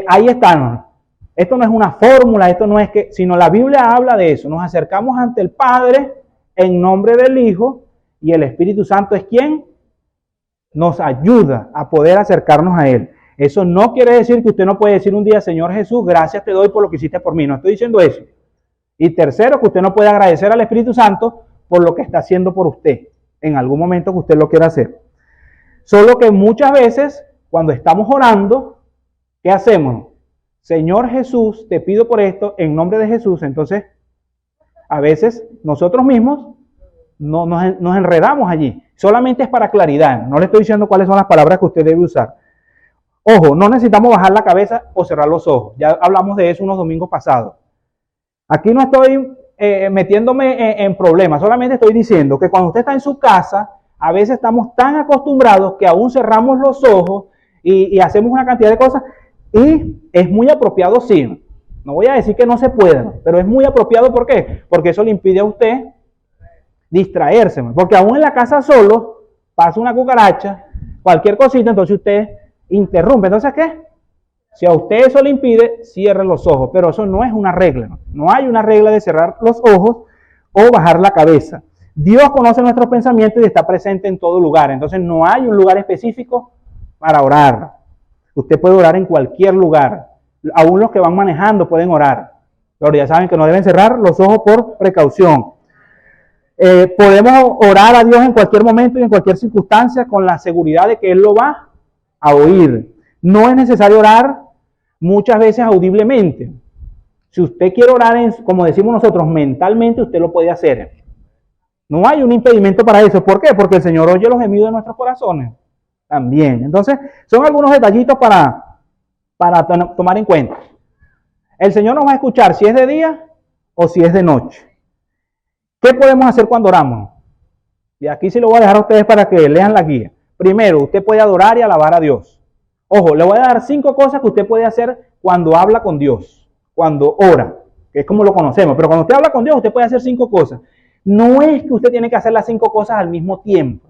ahí está. Esto no es una fórmula, esto no es que, sino la Biblia habla de eso. Nos acercamos ante el Padre en nombre del Hijo y el Espíritu Santo es quien nos ayuda a poder acercarnos a Él. Eso no quiere decir que usted no puede decir un día, Señor Jesús, gracias te doy por lo que hiciste por mí. No estoy diciendo eso. Y tercero, que usted no puede agradecer al Espíritu Santo por lo que está haciendo por usted en algún momento que usted lo quiera hacer. Solo que muchas veces, cuando estamos orando, ¿qué hacemos? Señor Jesús, te pido por esto en nombre de Jesús. Entonces, a veces nosotros mismos nos enredamos allí. Solamente es para claridad. No le estoy diciendo cuáles son las palabras que usted debe usar. Ojo, no necesitamos bajar la cabeza o cerrar los ojos. Ya hablamos de eso unos domingos pasados. Aquí no estoy metiéndome en problemas. Solamente estoy diciendo que cuando usted está en su casa, a veces estamos tan acostumbrados que aún cerramos los ojos y hacemos una cantidad de cosas. Y es muy apropiado, sí. No voy a decir que no se pueda, pero es muy apropiado. ¿Por qué? Porque eso le impide a usted distraerse. Porque aún en la casa solo pasa una cucaracha, cualquier cosita, entonces usted interrumpe. Entonces, ¿qué? Si a usted eso le impide, cierre los ojos. Pero eso no es una regla. No hay una regla de cerrar los ojos o bajar la cabeza. Dios conoce nuestros pensamientos y está presente en todo lugar. Entonces no hay un lugar específico para orar. Usted puede orar en cualquier lugar. Aún los que van manejando pueden orar. Pero ya saben que no deben cerrar los ojos por precaución. Podemos orar a Dios en cualquier momento y en cualquier circunstancia con la seguridad de que Él lo va a oír. No es necesario orar muchas veces audiblemente. Si usted quiere orar, como decimos nosotros, mentalmente, usted lo puede hacer. No hay un impedimento para eso. ¿Por qué? Porque el Señor oye los gemidos de nuestros corazones. También. Entonces, son algunos detallitos para tomar en cuenta. El Señor nos va a escuchar si es de día o si es de noche. ¿Qué podemos hacer cuando oramos? Y aquí sí lo voy a dejar a ustedes para que lean la guía. Primero, usted puede adorar y alabar a Dios. Ojo, le voy a dar 5 cosas que usted puede hacer cuando habla con Dios, cuando ora, que es como lo conocemos. Pero cuando usted habla con Dios, usted puede hacer 5 cosas. No es que usted tiene que hacer las 5 cosas al mismo tiempo.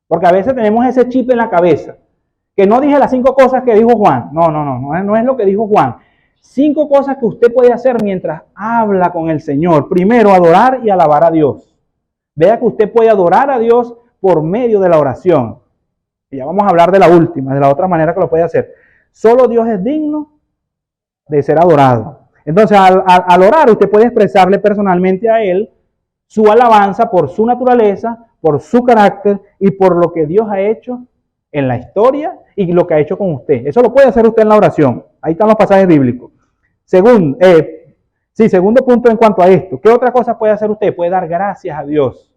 Porque a veces tenemos ese chip en la cabeza. Que no dije las 5 cosas que dijo Juan. No es lo que dijo Juan. 5 cosas que usted puede hacer mientras habla con el Señor. Primero, adorar y alabar a Dios. Vea que usted puede adorar a Dios por medio de la oración. Y ya vamos a hablar de la última, de la otra manera que lo puede hacer. Solo Dios es digno de ser adorado. Entonces, al orar, usted puede expresarle personalmente a Él su alabanza por su naturaleza, por su carácter y por lo que Dios ha hecho en la historia y lo que ha hecho con usted. Eso lo puede hacer usted en la oración. Ahí están los pasajes bíblicos. Segundo punto en cuanto a esto. ¿Qué otra cosa puede hacer usted? Puede dar gracias a Dios.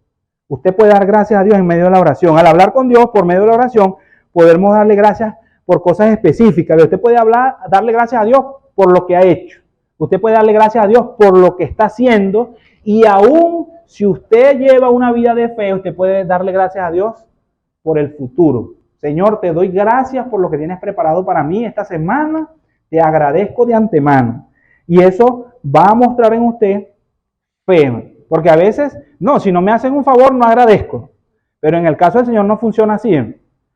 Usted puede dar gracias a Dios en medio de la oración. Al hablar con Dios por medio de la oración, podemos darle gracias por cosas específicas. Usted puede darle gracias a Dios por lo que ha hecho. Usted puede darle gracias a Dios por lo que está haciendo. Y aún si usted lleva una vida de fe, usted puede darle gracias a Dios por el futuro. Señor, te doy gracias por lo que tienes preparado para mí esta semana. Te agradezco de antemano. Y eso va a mostrar en usted fe. Porque a veces, si no me hacen un favor, no agradezco. Pero en el caso del Señor no funciona así.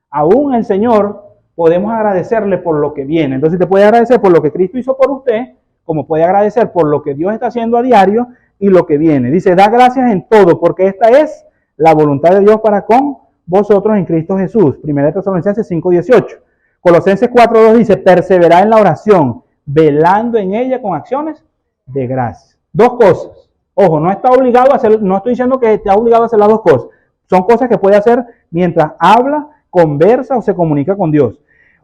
Aún el Señor podemos agradecerle por lo que viene. Entonces te puede agradecer por lo que Cristo hizo por usted, como puede agradecer por lo que Dios está haciendo a diario y lo que viene. Dice, da gracias en todo, porque esta es la voluntad de Dios para con vosotros en Cristo Jesús. 1 Tesalonicenses 5:18. Colosenses 4:2 dice, perseverad en la oración, velando en ella con acciones de gracia. 2 cosas. Ojo, no está obligado a hacer, no estoy diciendo que está obligado a hacer las dos cosas. Son cosas que puede hacer mientras habla, conversa o se comunica con Dios.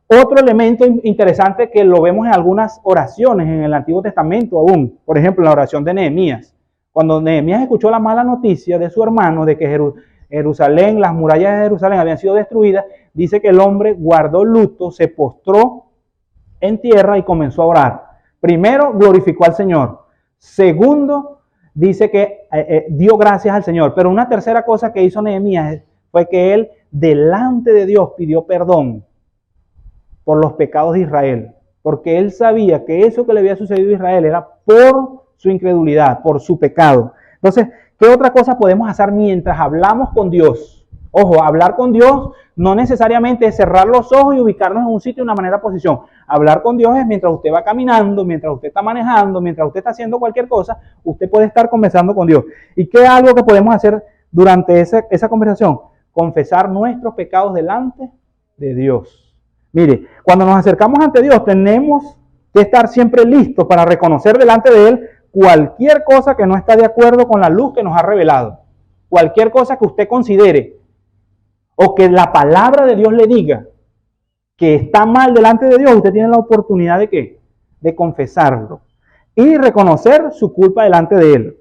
Otro elemento interesante que lo vemos en algunas oraciones en el Antiguo Testamento aún, por ejemplo, en la oración de Nehemías. Cuando Nehemías escuchó la mala noticia de su hermano de que Jerusalén, las murallas de Jerusalén habían sido destruidas, dice que el hombre guardó luto, se postró en tierra y comenzó a orar. Primero, glorificó al Señor. Segundo, dice que dio gracias al Señor. Pero una tercera cosa que hizo Nehemías fue que él, delante de Dios, pidió perdón por los pecados de Israel. Porque él sabía que eso que le había sucedido a Israel era por su incredulidad, por su pecado. Entonces, ¿qué otra cosa podemos hacer mientras hablamos con Dios? Ojo, hablar con Dios no necesariamente es cerrar los ojos y ubicarnos en un sitio de una manera posición. Hablar con Dios es mientras usted va caminando, mientras usted está manejando, mientras usted está haciendo cualquier cosa, usted puede estar conversando con Dios. ¿Y qué es algo que podemos hacer durante esa conversación? Confesar nuestros pecados delante de Dios. Mire, cuando nos acercamos ante Dios tenemos que estar siempre listos para reconocer delante de Él cualquier cosa que no está de acuerdo con la luz que nos ha revelado. Cualquier cosa que usted considere o que la palabra de Dios le diga que está mal delante de Dios, usted tiene la oportunidad de ¿qué? De confesarlo y reconocer su culpa delante de Él.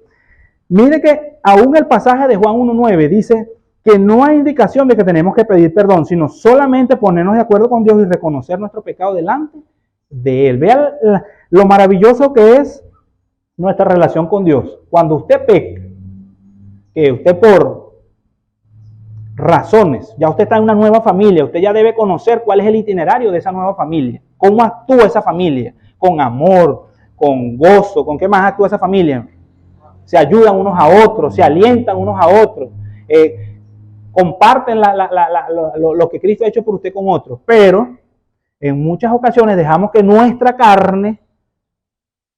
Mire que aún el pasaje de Juan 1.9 dice que no hay indicación de que tenemos que pedir perdón, sino solamente ponernos de acuerdo con Dios y reconocer nuestro pecado delante de Él. Vea lo maravilloso que es nuestra relación con Dios. Cuando usted peca, que usted por razones, ya usted está en una nueva familia, usted ya debe conocer cuál es el itinerario de esa nueva familia, cómo actúa esa familia, con amor, con gozo, con qué más actúa esa familia. Se ayudan unos a otros, se alientan unos a otros, comparten lo que Cristo ha hecho por usted con otros, pero en muchas ocasiones dejamos que nuestra carne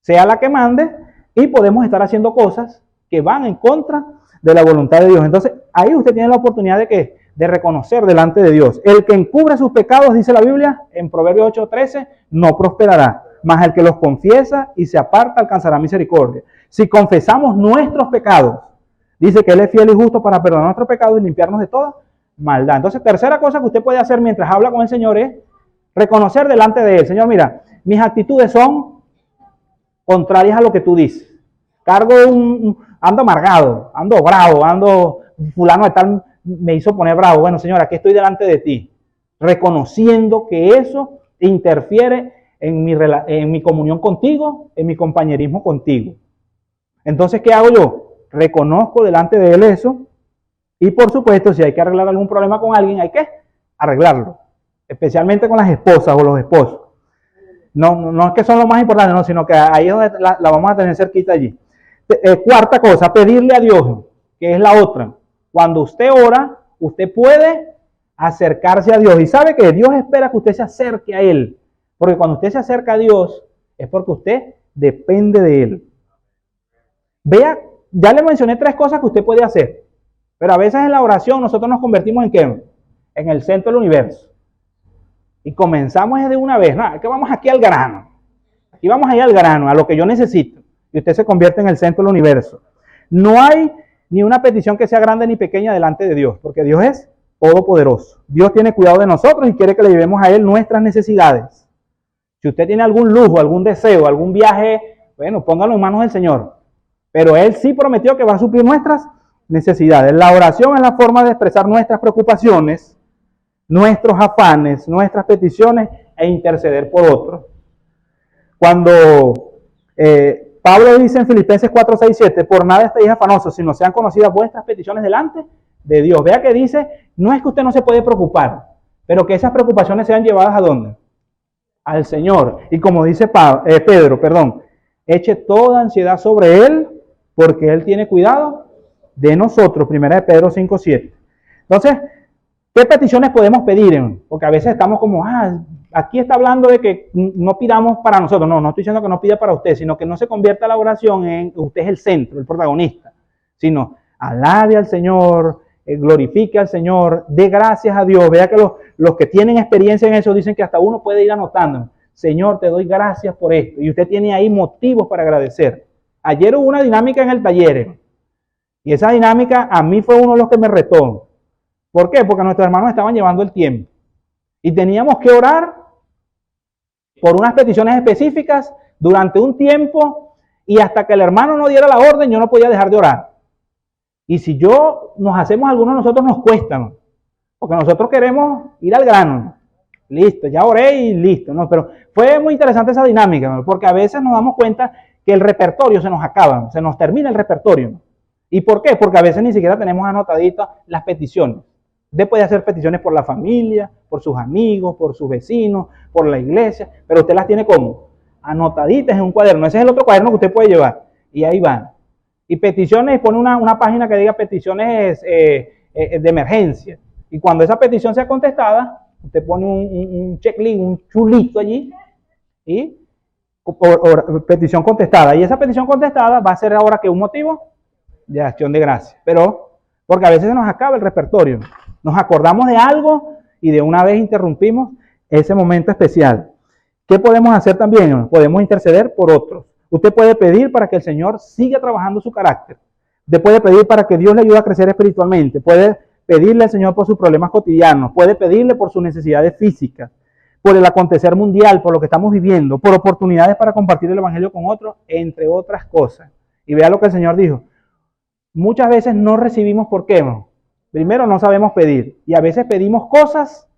sea la que mande y podemos estar haciendo cosas que van en contra de la voluntad de Dios. Entonces, ahí usted tiene la oportunidad de ¿qué? De reconocer delante de Dios. El que encubre sus pecados, dice la Biblia, en Proverbios 8:13, no prosperará, mas el que los confiesa y se aparta alcanzará misericordia. Si confesamos nuestros pecados, dice que Él es fiel y justo para perdonar nuestros pecados y limpiarnos de toda maldad. Entonces, tercera cosa que usted puede hacer mientras habla con el Señor es reconocer delante de Él. Señor, mira, mis actitudes son contrarias a lo que tú dices. Ando amargado, ando bravo, fulano de tal me hizo poner bravo. Bueno, Señor, aquí estoy delante de ti, reconociendo que eso interfiere en mi comunión contigo, en mi compañerismo contigo. Entonces, ¿qué hago yo? Reconozco delante de Él eso y, por supuesto, si hay que arreglar algún problema con alguien, hay que arreglarlo, especialmente con las esposas o los esposos. No es que son lo más importante, no, sino que ahí es donde la vamos a tener cerquita allí. Cuarta cosa, pedirle a Dios, que es la otra. Cuando usted ora, usted puede acercarse a Dios. Y sabe que Dios espera que usted se acerque a Él. Porque cuando usted se acerca a Dios, es porque usted depende de Él. Vea, ya le mencioné 3 cosas que usted puede hacer. Pero a veces en la oración nosotros nos convertimos en ¿qué? En el centro del universo. Y comenzamos de una vez. No, que vamos aquí al grano. Aquí vamos ahí al grano, a lo que yo necesito. Y usted se convierte en el centro del universo. No hay ni una petición que sea grande ni pequeña delante de Dios, porque Dios es todopoderoso. Dios tiene cuidado de nosotros y quiere que le llevemos a Él nuestras necesidades. Si usted tiene algún lujo, algún deseo, algún viaje, bueno, póngalo en manos del Señor. Pero Él sí prometió que va a suplir nuestras necesidades. La oración es la forma de expresar nuestras preocupaciones, nuestros afanes, nuestras peticiones e interceder por otros. Cuando Pablo dice en Filipenses 4, 6, 7, por nada estéis afanosos, sino sean conocidas vuestras peticiones delante de Dios. Vea que dice, no es que usted no se puede preocupar, pero que esas preocupaciones sean llevadas ¿a dónde? Al Señor. Y como dice Pedro, eche toda ansiedad sobre Él, porque Él tiene cuidado de nosotros. Primera de Pedro 5, 7. Entonces, ¿qué peticiones podemos pedir? Porque a veces estamos como, aquí está hablando de que no pidamos para nosotros. No estoy diciendo que no pida para usted, sino que no se convierta la oración en usted es el centro, el protagonista. Sino alabe al Señor, glorifique al Señor, dé gracias a Dios. Vea que los que tienen experiencia en eso dicen que hasta uno puede ir anotando. Señor, te doy gracias por esto. Y usted tiene ahí motivos para agradecer. Ayer hubo una dinámica en el taller y esa dinámica a mí fue uno de los que me retó. ¿Por qué? Porque nuestros hermanos estaban llevando el tiempo y teníamos que orar por unas peticiones específicas durante un tiempo y hasta que el hermano no diera la orden yo no podía dejar de orar. Y si nos hacemos algunos de nosotros nos cuesta, ¿no? Porque nosotros queremos ir al grano. Listo, ya oré y listo, ¿no? Pero fue muy interesante esa dinámica, ¿no? Porque a veces nos damos cuenta que el repertorio se nos acaba, se nos termina el repertorio, ¿no? ¿Y por qué? Porque a veces ni siquiera tenemos anotaditas las peticiones. Usted puede hacer peticiones por la familia, por sus amigos, por sus vecinos, por la iglesia, pero usted las tiene ¿cómo? Anotaditas en un cuaderno. Ese es el otro cuaderno que usted puede llevar. Y ahí van. Y peticiones, pone una página que diga peticiones de emergencia. Y cuando esa petición sea contestada, usted pone un checklist, un chulito allí, y petición contestada. Y esa petición contestada va a ser ahora que un motivo de acción de gracia. Pero, porque a veces se nos acaba el repertorio. Nos acordamos de algo y de una vez interrumpimos ese momento especial. ¿Qué podemos hacer también? Podemos interceder por otros. Usted puede pedir para que el Señor siga trabajando su carácter. Usted puede pedir para que Dios le ayude a crecer espiritualmente. Puede pedirle al Señor por sus problemas cotidianos. Puede pedirle por sus necesidades físicas, por el acontecer mundial, por lo que estamos viviendo, por oportunidades para compartir el Evangelio con otros, entre otras cosas. Y vea lo que el Señor dijo. Muchas veces no recibimos ¿por qué? Primero, no sabemos pedir. Y a veces pedimos cosas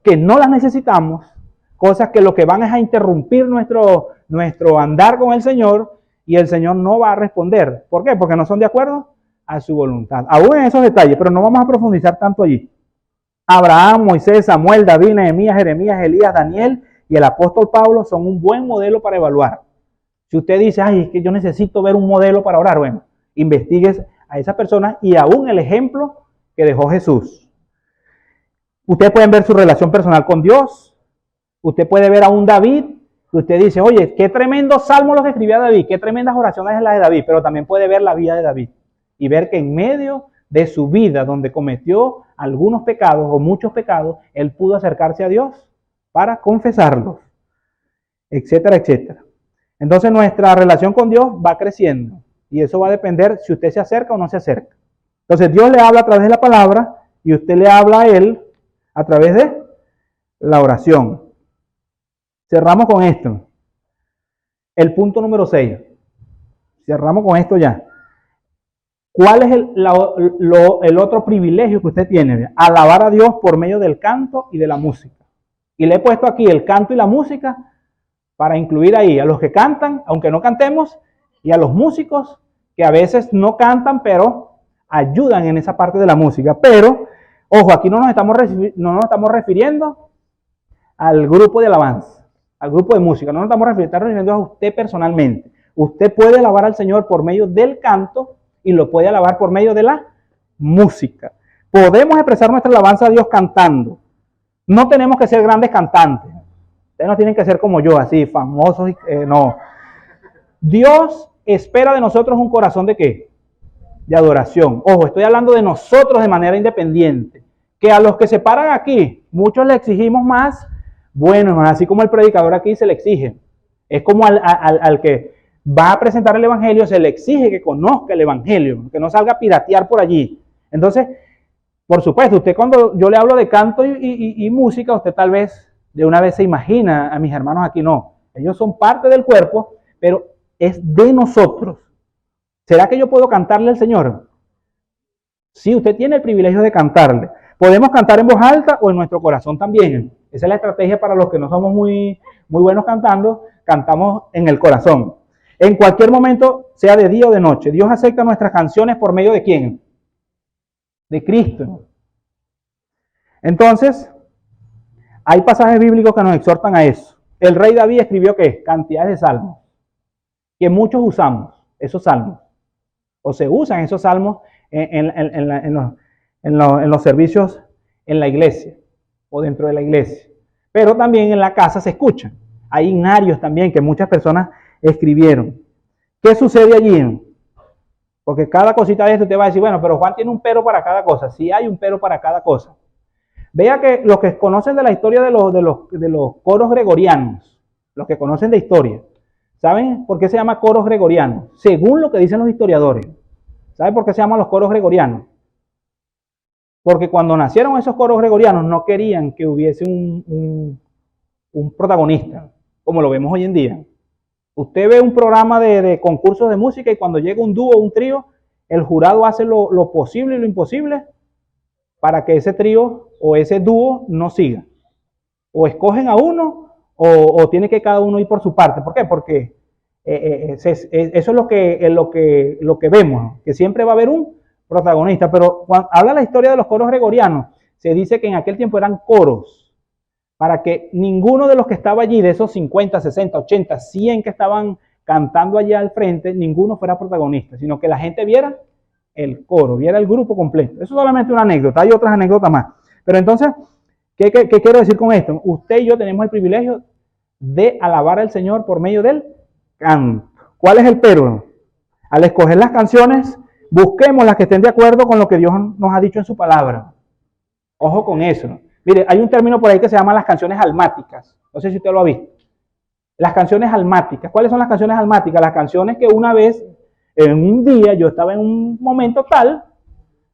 que no las necesitamos, cosas que lo que van es a interrumpir nuestro andar con el Señor y el Señor no va a responder. ¿Por qué? Porque no son de acuerdo a su voluntad. Aún en esos detalles, pero no vamos a profundizar tanto allí. Abraham, Moisés, Samuel, David, Nehemías, Jeremías, Elías, Daniel y el apóstol Pablo son un buen modelo para evaluar. Si usted dice, ay, es que yo necesito ver un modelo para orar, bueno, investigue a esas personas y aún el ejemplo que dejó Jesús. Ustedes pueden ver su relación personal con Dios. Usted puede ver a un David, que usted dice, oye, qué tremendos salmos los que escribía David, qué tremendas oraciones las de David, pero también puede ver la vida de David y ver que en medio de su vida, donde cometió algunos pecados o muchos pecados, él pudo acercarse a Dios para confesarlos, etcétera, etcétera. Entonces nuestra relación con Dios va creciendo y eso va a depender si usted se acerca o no se acerca. Entonces Dios le habla a través de la palabra y usted le habla a él a través de la oración. Cerramos con esto. El punto número 6. Cerramos con esto ya. ¿Cuál es el otro privilegio que usted tiene? Alabar a Dios por medio del canto y de la música. Y le he puesto aquí el canto y la música para incluir ahí a los que cantan, aunque no cantemos, y a los músicos que a veces no cantan, pero ayudan en esa parte de la música. Pero, ojo, aquí no nos estamos refiriendo al grupo de alabanza, al grupo de música. No nos estamos refiriendo a usted personalmente. Usted puede alabar al Señor por medio del canto y lo puede alabar por medio de la música. Podemos expresar nuestra alabanza a Dios cantando. No tenemos que ser grandes cantantes. Ustedes no tienen que ser como yo, así, famosos. No. Dios espera de nosotros un corazón ¿de qué? De adoración. Ojo, estoy hablando de nosotros de manera independiente. Que a los que se paran aquí, muchos le exigimos más. Bueno, así como el predicador aquí se le exige. Es como al que va a presentar el evangelio, se le exige que conozca el evangelio, que no salga a piratear por allí. Entonces, por supuesto, usted cuando yo le hablo de canto y música, usted tal vez de una vez se imagina a mis hermanos aquí, no. Ellos son parte del cuerpo, pero es de nosotros. ¿Será que yo puedo cantarle al Señor? Sí, usted tiene el privilegio de cantarle. Podemos cantar en voz alta o en nuestro corazón también. Esa es la estrategia para los que no somos muy buenos cantando, cantamos en el corazón. En cualquier momento, sea de día o de noche, Dios acepta nuestras canciones por medio de ¿quién? De Cristo. Entonces, hay pasajes bíblicos que nos exhortan a eso. El rey David escribió ¿qué? Cantidades de salmos, que muchos usamos esos salmos, o se usan esos salmos en los servicios en la iglesia, o dentro de la iglesia. Pero también en la casa se escuchan. Hay himnarios también que muchas personas escribieron. ¿Qué sucede allí? Porque cada cosita de esto te va a decir, bueno, pero Juan tiene un pero para cada cosa. Sí hay un pero para cada cosa. Vea que los que conocen de la historia de los coros gregorianos, los que conocen de historia, ¿Saben por qué se llama coros gregorianos? Según lo que dicen los historiadores. ¿Saben por qué se llaman los coros gregorianos? Porque cuando nacieron esos coros gregorianos no querían que hubiese un protagonista, como lo vemos hoy en día. Usted ve un programa de concursos de música y cuando llega un dúo o un trío, el jurado hace lo posible y lo imposible para que ese trío o ese dúo no siga. O escogen a uno o tiene que cada uno ir por su parte. ¿Por qué? Porque eso es lo que vemos, que siempre va a haber un protagonista. Pero cuando habla la historia de los coros gregorianos, se dice que en aquel tiempo eran coros, para que ninguno de los que estaba allí, de esos 50, 60, 80, 100 que estaban cantando allá al frente, ninguno fuera protagonista, sino que la gente viera el coro, viera el grupo completo. Eso es solamente una anécdota, hay otras anécdotas más. Pero entonces, ¿qué quiero decir con esto? Usted y yo tenemos el privilegio de alabar al Señor por medio del canto. ¿Cuál es el pero? Al escoger las canciones, busquemos las que estén de acuerdo con lo que Dios nos ha dicho en su palabra. Ojo con eso. Mire, hay un término por ahí que se llama las canciones almáticas. No sé si usted lo ha visto. Las canciones almáticas. ¿Cuáles son las canciones almáticas? Las canciones que una vez, en un día, yo estaba en un momento tal,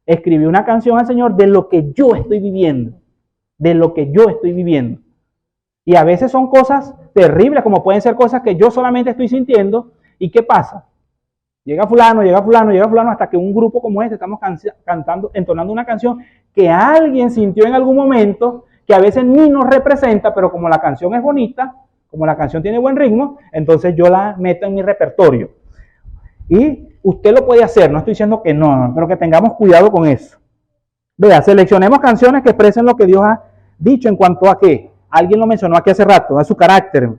escribí una canción al Señor de lo que yo estoy viviendo. De lo que yo estoy viviendo. Y a veces son cosas terribles, como pueden ser cosas que yo solamente estoy sintiendo. ¿Y qué pasa? Llega fulano, hasta que un grupo como este estamos cantando, entonando una canción que alguien sintió en algún momento, que a veces ni nos representa, pero como la canción es bonita, como la canción tiene buen ritmo, entonces yo la meto en mi repertorio. Y usted lo puede hacer, no estoy diciendo que no, pero que tengamos cuidado con eso. Vea, seleccionemos canciones que expresen lo que Dios ha dicho en cuanto a qué. Alguien lo mencionó aquí hace rato, a su carácter.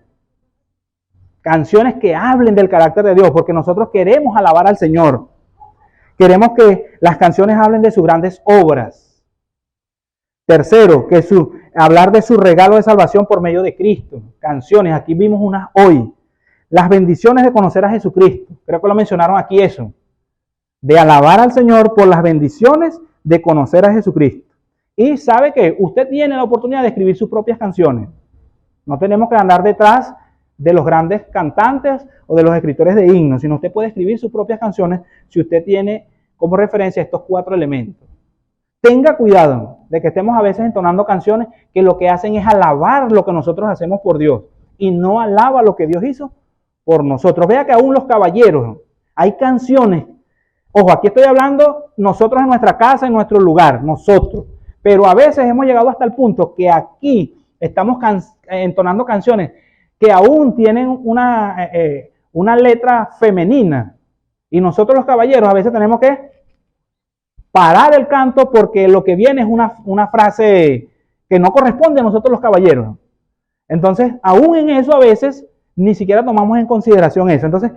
Canciones que hablen del carácter de Dios, porque nosotros queremos alabar al Señor. Queremos que las canciones hablen de sus grandes obras. Tercero, hablar de su regalo de salvación por medio de Cristo. Canciones, aquí vimos unas hoy. Las bendiciones de conocer a Jesucristo. Creo que lo mencionaron aquí eso. De alabar al Señor por las bendiciones de conocer a Jesucristo. Y sabe que usted tiene la oportunidad de escribir sus propias canciones. No tenemos que andar detrás de los grandes cantantes o de los escritores de himnos, sino usted puede escribir sus propias canciones si usted tiene como referencia estos 4 elementos. Tenga cuidado de que estemos a veces entonando canciones que lo que hacen es alabar lo que nosotros hacemos por Dios y no alaba lo que Dios hizo por nosotros. Vea que aún los caballeros, hay canciones, ojo, aquí estoy hablando nosotros en nuestra casa, en nuestro lugar, nosotros, pero a veces hemos llegado hasta el punto que aquí estamos entonando canciones que aún tienen una letra femenina. Y nosotros los caballeros a veces tenemos que parar el canto porque lo que viene es una frase que no corresponde a nosotros los caballeros. Entonces, aún en eso a veces ni siquiera tomamos en consideración eso. Entonces,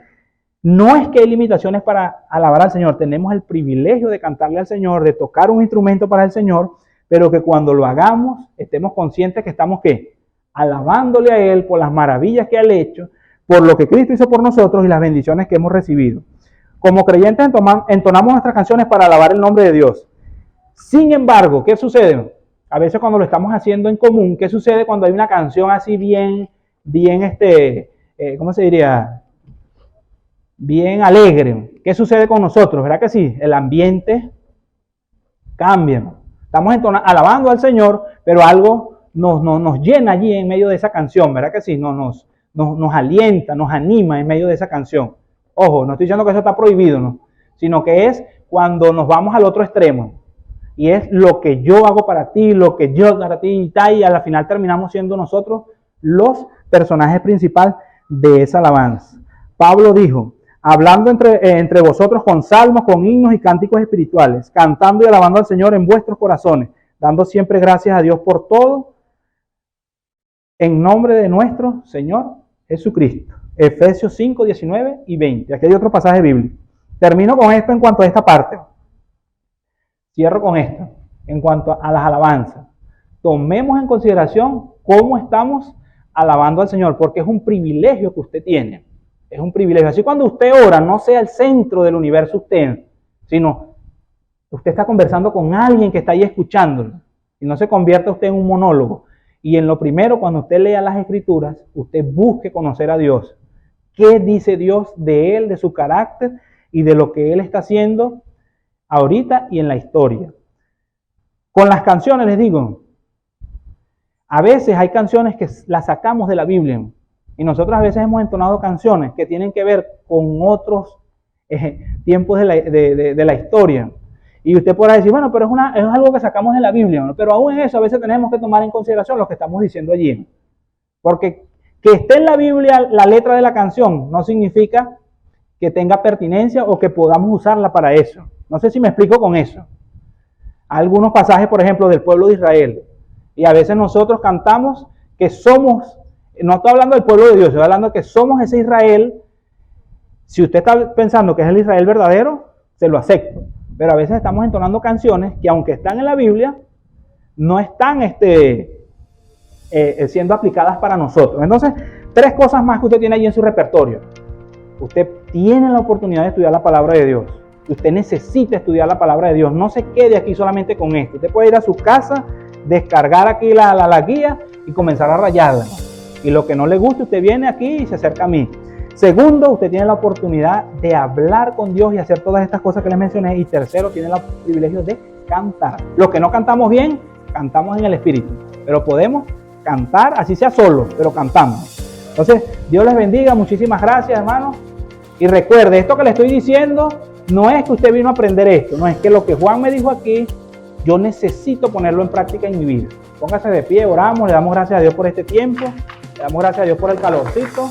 no es que hay limitaciones para alabar al Señor. Tenemos el privilegio de cantarle al Señor, de tocar un instrumento para el Señor, pero que cuando lo hagamos estemos conscientes que estamos ¿qué? Alabándole a Él por las maravillas que ha hecho, por lo que Cristo hizo por nosotros y las bendiciones que hemos recibido. Como creyentes entonamos nuestras canciones para alabar el nombre de Dios. Sin embargo, ¿qué sucede? A veces cuando lo estamos haciendo en común, ¿qué sucede cuando hay una canción así bien ¿cómo se diría? Bien alegre. ¿Qué sucede con nosotros? ¿Verdad que sí? El ambiente cambia. Estamos alabando al Señor, pero algo nos llena allí en medio de esa canción, ¿verdad que sí? Nos alienta, nos anima en medio de esa canción. Ojo, no estoy diciendo que eso está prohibido, ¿no? Sino que es cuando nos vamos al otro extremo. Y es lo que yo hago para ti, lo que yo hago para ti y tal, y al final terminamos siendo nosotros los personajes principales de esa alabanza. Pablo dijo, hablando entre vosotros con salmos, con himnos y cánticos espirituales, cantando y alabando al Señor en vuestros corazones, dando siempre gracias a Dios por todo, en nombre de nuestro Señor Jesucristo. Efesios 5, 19 y 20. Aquí hay otro pasaje bíblico. Termino con esto en cuanto a esta parte. Cierro con esto. En cuanto a las alabanzas. Tomemos en consideración cómo estamos alabando al Señor, porque es un privilegio que usted tiene. Es un privilegio. Así cuando usted ora, no sea el centro del universo usted, sino usted está conversando con alguien que está ahí escuchándolo. Y no se convierta usted en un monólogo. Y en lo primero, cuando usted lea las Escrituras, usted busque conocer a Dios. qué dice Dios de él, de su carácter y de lo que él está haciendo ahorita y en la historia. Con las canciones les digo, a veces hay canciones que las sacamos de la Biblia y nosotros a veces hemos entonado canciones que tienen que ver con otros tiempos de la historia. Y usted podrá decir, bueno, pero es algo que sacamos de la Biblia, ¿no? Pero aún en eso a veces tenemos que tomar en consideración lo que estamos diciendo allí. Porque que esté en la Biblia la letra de la canción no significa que tenga pertinencia o que podamos usarla para eso. No sé si me explico con eso. Algunos pasajes, por ejemplo, del pueblo de Israel. Y a veces nosotros cantamos que somos, no estoy hablando del pueblo de Dios, estoy hablando de que somos ese Israel. Si usted está pensando que es el Israel verdadero, se lo acepto. Pero a veces estamos entonando canciones que aunque están en la Biblia, no están siendo aplicadas para nosotros. Entonces, 3 cosas más que usted tiene allí en su repertorio. Usted tiene la oportunidad de estudiar la palabra de Dios. Usted necesita estudiar la palabra de Dios. No se quede aquí solamente con esto. Usted puede ir a su casa, descargar aquí la guía y comenzar a rayarla. Y lo que no le guste, usted viene aquí y se acerca a mí. Segundo, usted tiene la oportunidad de hablar con Dios y hacer todas estas cosas que les mencioné. Y tercero, tiene el privilegio de cantar. Los que no cantamos bien, cantamos en el Espíritu. Pero podemos cantar, así sea solo, pero cantamos. Entonces, Dios les bendiga. Muchísimas gracias, hermanos. Y recuerde, esto que le estoy diciendo no es que usted vino a aprender esto. No es que lo que Juan me dijo aquí, yo necesito ponerlo en práctica en mi vida. Póngase de pie, oramos, le damos gracias a Dios por este tiempo. Le damos gracias a Dios por el calorcito.